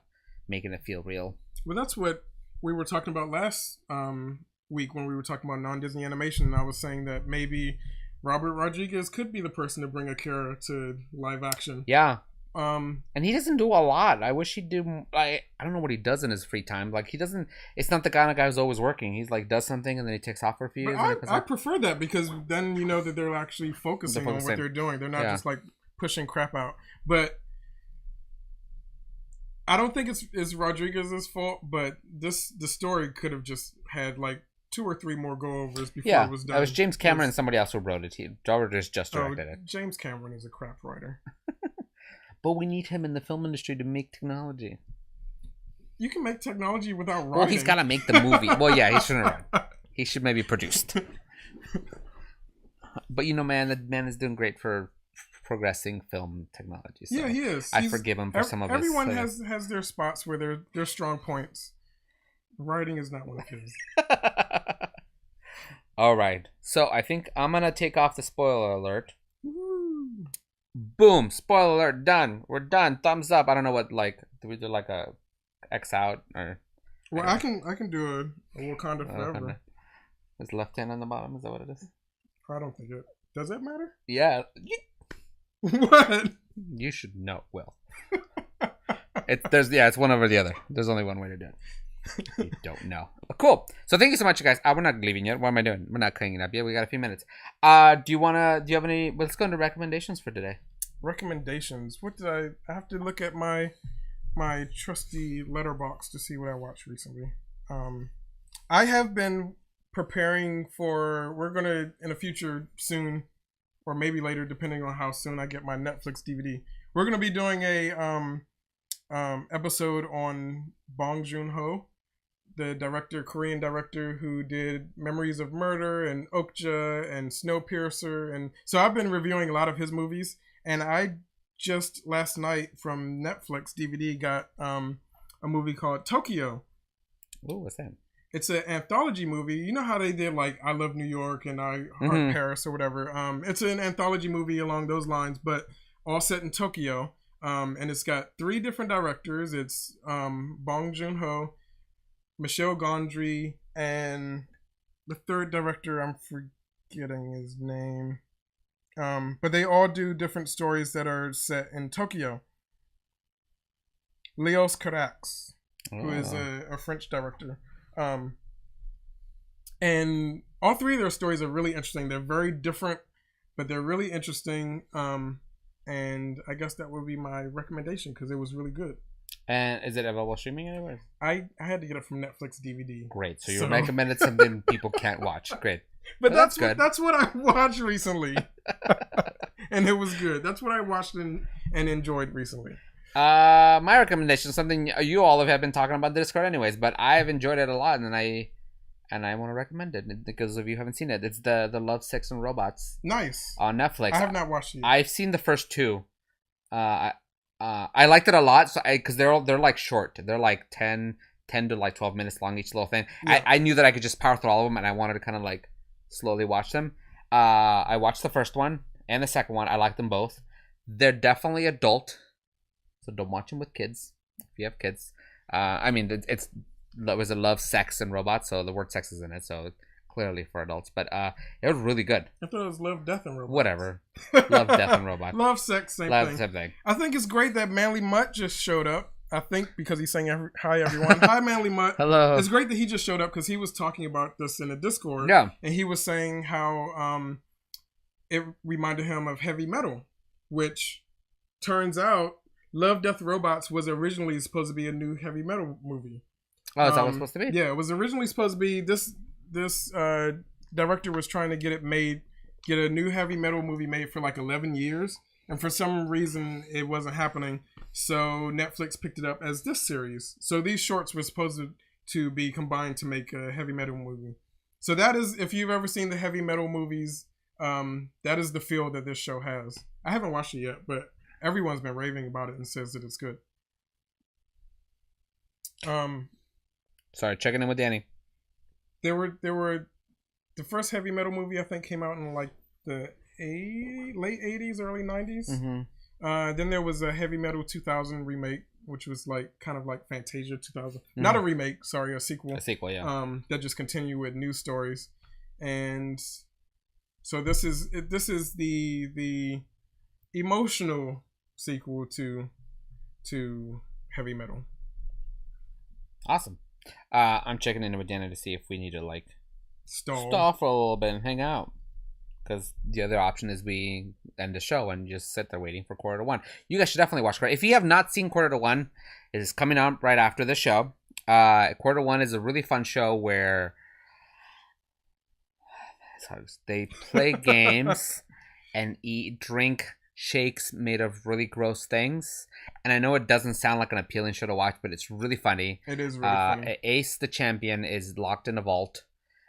making it feel real. Well, that's what we were talking about last week when we were talking about non-Disney animation. And I was saying that maybe Robert Rodriguez could be the person to bring Akira to live action. Yeah. And he doesn't do a lot. I wish he'd do. I don't know what he does in his free time. Like he doesn't. It's not the kind of guy who's always working. He's like does something and then he takes off for a few years. I prefer that because then you know that they're actually focusing on what they're doing. They're not just like pushing crap out. But I don't think it's Rodriguez's fault. But the story could have just had like 2 or 3 more go-overs before it was done. It was James Cameron and somebody else who wrote it. Robert just directed it. James Cameron is a crap writer. But we need him in the film industry to make technology. You can make technology without writing. Well, he's got to make the movie. Well, yeah, he shouldn't write. He should maybe produced. But you know, man, the man is doing great for progressing film technology. So yeah, he is. I forgive him for some of his. Everyone has their spots where they're strong points. Writing is not one of his. All right. So I think I'm going to take off the spoiler alert. Boom! Spoiler alert! Done. We're done. Thumbs up. I don't know what do we do like a X out or? Well, I can do a Wakanda Forever. Is left hand on the bottom? Is that what it is? I don't think it. Does that matter? Yeah. What? You should know, Will. It's one over the other. There's only one way to do it. You don't know. Cool. So thank you so much, you guys. We're not leaving yet. What am I doing? We're not cleaning up yet. We got a few minutes. Do you have any? Let's go into recommendations for today. Recommendations. What did I have to look at my trusty letterbox to see what I watched recently. I have been preparing for. We're gonna in a future soon or maybe later, depending on how soon I get my Netflix DVD. We're gonna be doing a episode on Bong Joon-ho, the Korean director who did Memories of Murder and Okja and Snowpiercer, and so I've been reviewing a lot of his movies. And I just last night from Netflix DVD got a movie called Tokyo. Ooh, what's that? It's an anthology movie. You know how they did like I Love New York and I Heart Paris or whatever. It's an anthology movie along those lines, but all set in Tokyo. And it's got 3 different directors. It's Bong Joon-ho, Michel Gondry, and the third director, I'm forgetting his name. But they all do different stories that are set in Tokyo. Leos Carax, who is a French director. And all 3 of their stories are really interesting. They're very different, but they're really interesting. And I guess that would be my recommendation because it was really good. And is it available streaming anywhere? I had to get it from Netflix DVD. Great. So you recommended something people can't watch. Great. But that's good. That's what I watched recently. And it was good. That's what I watched and enjoyed recently. My recommendation is something you all have been talking about in the Discord anyways, but I've enjoyed it a lot, and I want to recommend it because if you haven't seen it, it's the Love, Sex, and Robots. Nice. On Netflix. I have not watched it. I've seen the first 2. I liked it a lot, so because they're like short. They're like 10 to like 12 minutes long each little thing. Yeah. I knew that I could just power through all of them, and I wanted to kind of like slowly watch them. I watched the first one and the second one. I liked them both. They're definitely adult, so don't watch them with kids if you have kids. I mean, it was a Love, Sex, and Robots, so the word sex is in it, so clearly for adults. But it was really good. I thought it was Love, Death, and Robots. Whatever. Love, Death, and Robots. Love, Sex, same thing. I think it's great that Manly Mutt just showed up. I think because he's saying hi everyone. Hi Manly Mutt. Hello. It's great that he just showed up because he was talking about this in the Discord. Yeah. And he was saying how it reminded him of heavy metal, which turns out Love, Death, Robots was originally supposed to be a new heavy metal movie. Oh, is that what it's supposed to be? Yeah, it was originally supposed to be this director was trying to get a new heavy metal movie made for like 11 years, and for some reason it wasn't happening. So Netflix picked it up as this series. So these shorts were supposed to be combined to make a heavy metal movie. So that is, if you've ever seen the heavy metal movies, that is the feel that this show has. I haven't watched it yet, but everyone's been raving about it and says that it's good. Sorry, checking in with Danny. There were the first heavy metal movie I think came out in like the late 80s, early 90s. Mm-hmm. Then there was a Heavy Metal 2000 remake, which was like kind of like Fantasia 2000. Mm-hmm. Not a remake, sorry, a sequel. A sequel, yeah. That just continued with new stories, and so this is the emotional sequel to Heavy Metal. Awesome. I'm checking in with Dana to see if we need to like stall for a little bit and hang out. Because the other option is we end the show and just sit there waiting for quarter to one. You guys should definitely watch Quarter. If you have not seen Quarter to One, it is coming out right after the show. Quarter to One is a really fun show where they play games and drink shakes made of really gross things. And I know it doesn't sound like an appealing show to watch, but it's really funny. It is really funny. Ace the champion is locked in a vault.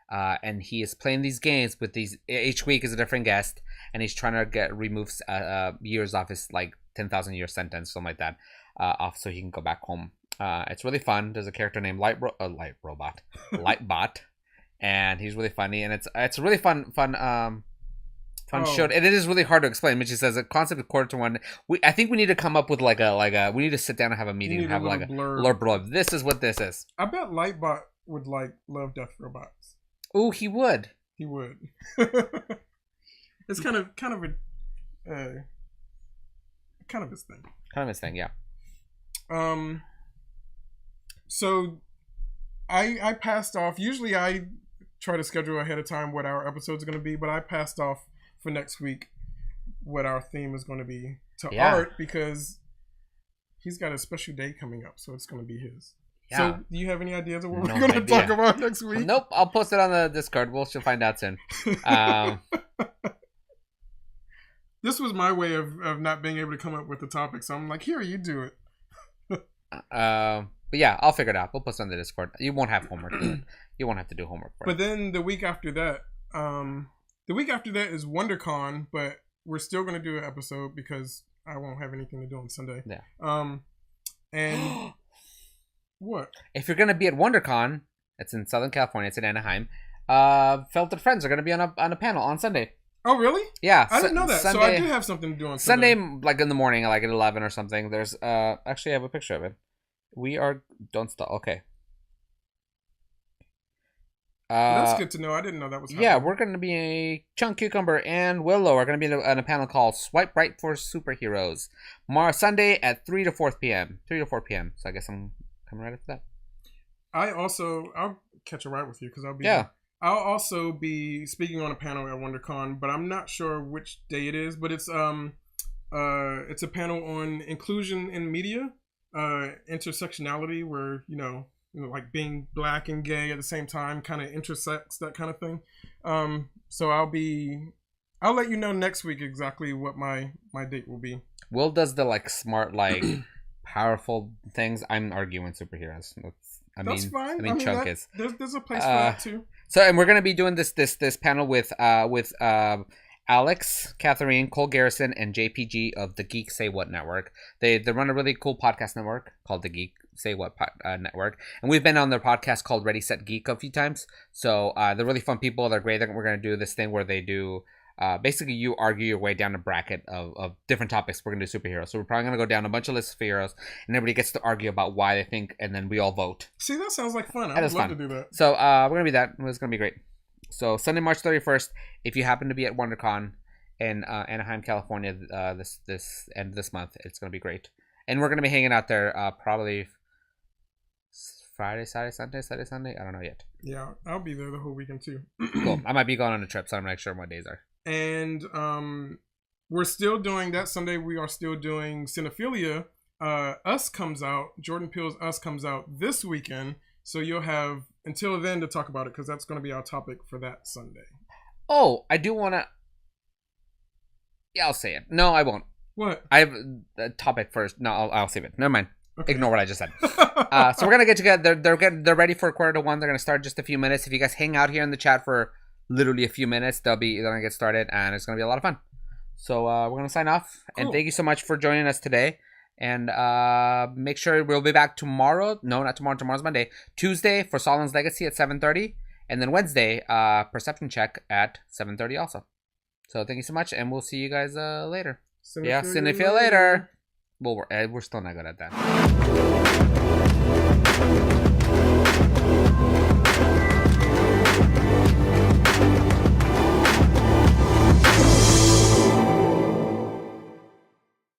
And he is playing these games with these. Each week is a different guest, and he's trying to remove years off his like 10,000 year sentence, something like that, off so he can go back home. It's really fun. There's a character named Lightbot, and he's really funny, and it's a really fun show. And it is really hard to explain. Mitchie says the concept of Quarter to One. I think we need to come up with like a. We need to sit down and have a meeting and have like a blurb. This is what this is. I bet Lightbot would like Love, Death, Robots. Oh, he would. He would. It's kind of his thing. Kind of his thing, yeah. So I passed off. Usually I try to schedule ahead of time what our episodes are going to be, but I passed off for next week what our theme is going to be to Art because he's got a special day coming up, so it's going to be his. Yeah. So, do you have any ideas of what we're going to talk about next week? Nope. I'll post it on the Discord. We'll find out soon. This was my way of not being able to come up with the topic. So I'm like, here, you do it. But yeah, I'll figure it out. We'll post it on the Discord. You won't have homework for it. You won't have to do homework for it. But then the week after that is WonderCon, but we're still going to do an episode because I won't have anything to do on Sunday. Yeah. And what? If you're going to be at WonderCon, it's in Southern California. It's in Anaheim. Felted Friends are going to be on a panel on Sunday. Oh, really? Yeah. I didn't know that. Sunday, so I do have something to do on Sunday. Sunday, like in the morning, like at 11 or something. There's actually I have a picture of it. Don't stop. Okay. That's good to know. I didn't know that was happening. Yeah, we're going to be Chunk Cucumber and Willow are going to be in a panel called Swipe Right for Superheroes. Sunday at 3 to 4 p.m. 3 to 4 p.m. So I guess I'm coming right after that. I'll catch a ride with you because I'll also be speaking on a panel at WonderCon, but I'm not sure which day it is. But it's a panel on inclusion in media, intersectionality, where like being black and gay at the same time kind of intersects, that kind of thing. So I'll let you know next week exactly what my date will be. Will does the like smart, like powerful things. I'm arguing superheroes. That's fine. I mean Chunk is. There's a place for that too. So, and we're gonna be doing this panel with Alex, Catherine, Cole Garrison, and JPG of the Geek Say What Network. They run a really cool podcast network called the Geek Say What Network, and we've been on their podcast called Ready Set Geek a few times. So they're really fun people. They're great. We're gonna do this thing where they do. Basically, you argue your way down a bracket of different topics. We're going to do superheroes. So we're probably going to go down a bunch of lists of heroes, and everybody gets to argue about why they think, and then we all vote. See, that sounds like fun. I would love to do that. So we're going to be that. It's going to be great. So Sunday, March 31st, if you happen to be at WonderCon in Anaheim, California, this end of this month, it's going to be great. And we're going to be hanging out there probably Friday, Saturday, Sunday. I don't know yet. Yeah, I'll be there the whole weekend too. Cool. I might be going on a trip, so I'm not sure what days are. And we're still doing that Sunday. We are still doing Cinephilia. Us comes out. Jordan Peele's Us comes out this weekend. So you'll have until then to talk about it because that's going to be our topic for that Sunday. Oh, I do want to. Yeah, I'll say it. No, I won't. What? I have a topic first. No, I'll save it. Never mind. Okay. Ignore what I just said. So we're gonna get together. They're ready for 1:45. They're gonna start in just a few minutes. If you guys hang out here in the chat for literally a few minutes, they're gonna get started, and it's gonna be a lot of fun. So we're gonna sign off, and thank you so much for joining us today. And make sure we'll be back tomorrow. No, not tomorrow. Tomorrow's Monday. Tuesday for Solon's Legacy at 7:30, and then Wednesday, Perception Check at 7:30 also. So thank you so much, and we'll see you guys later. Cinephilia later. Well, we're still not good at that.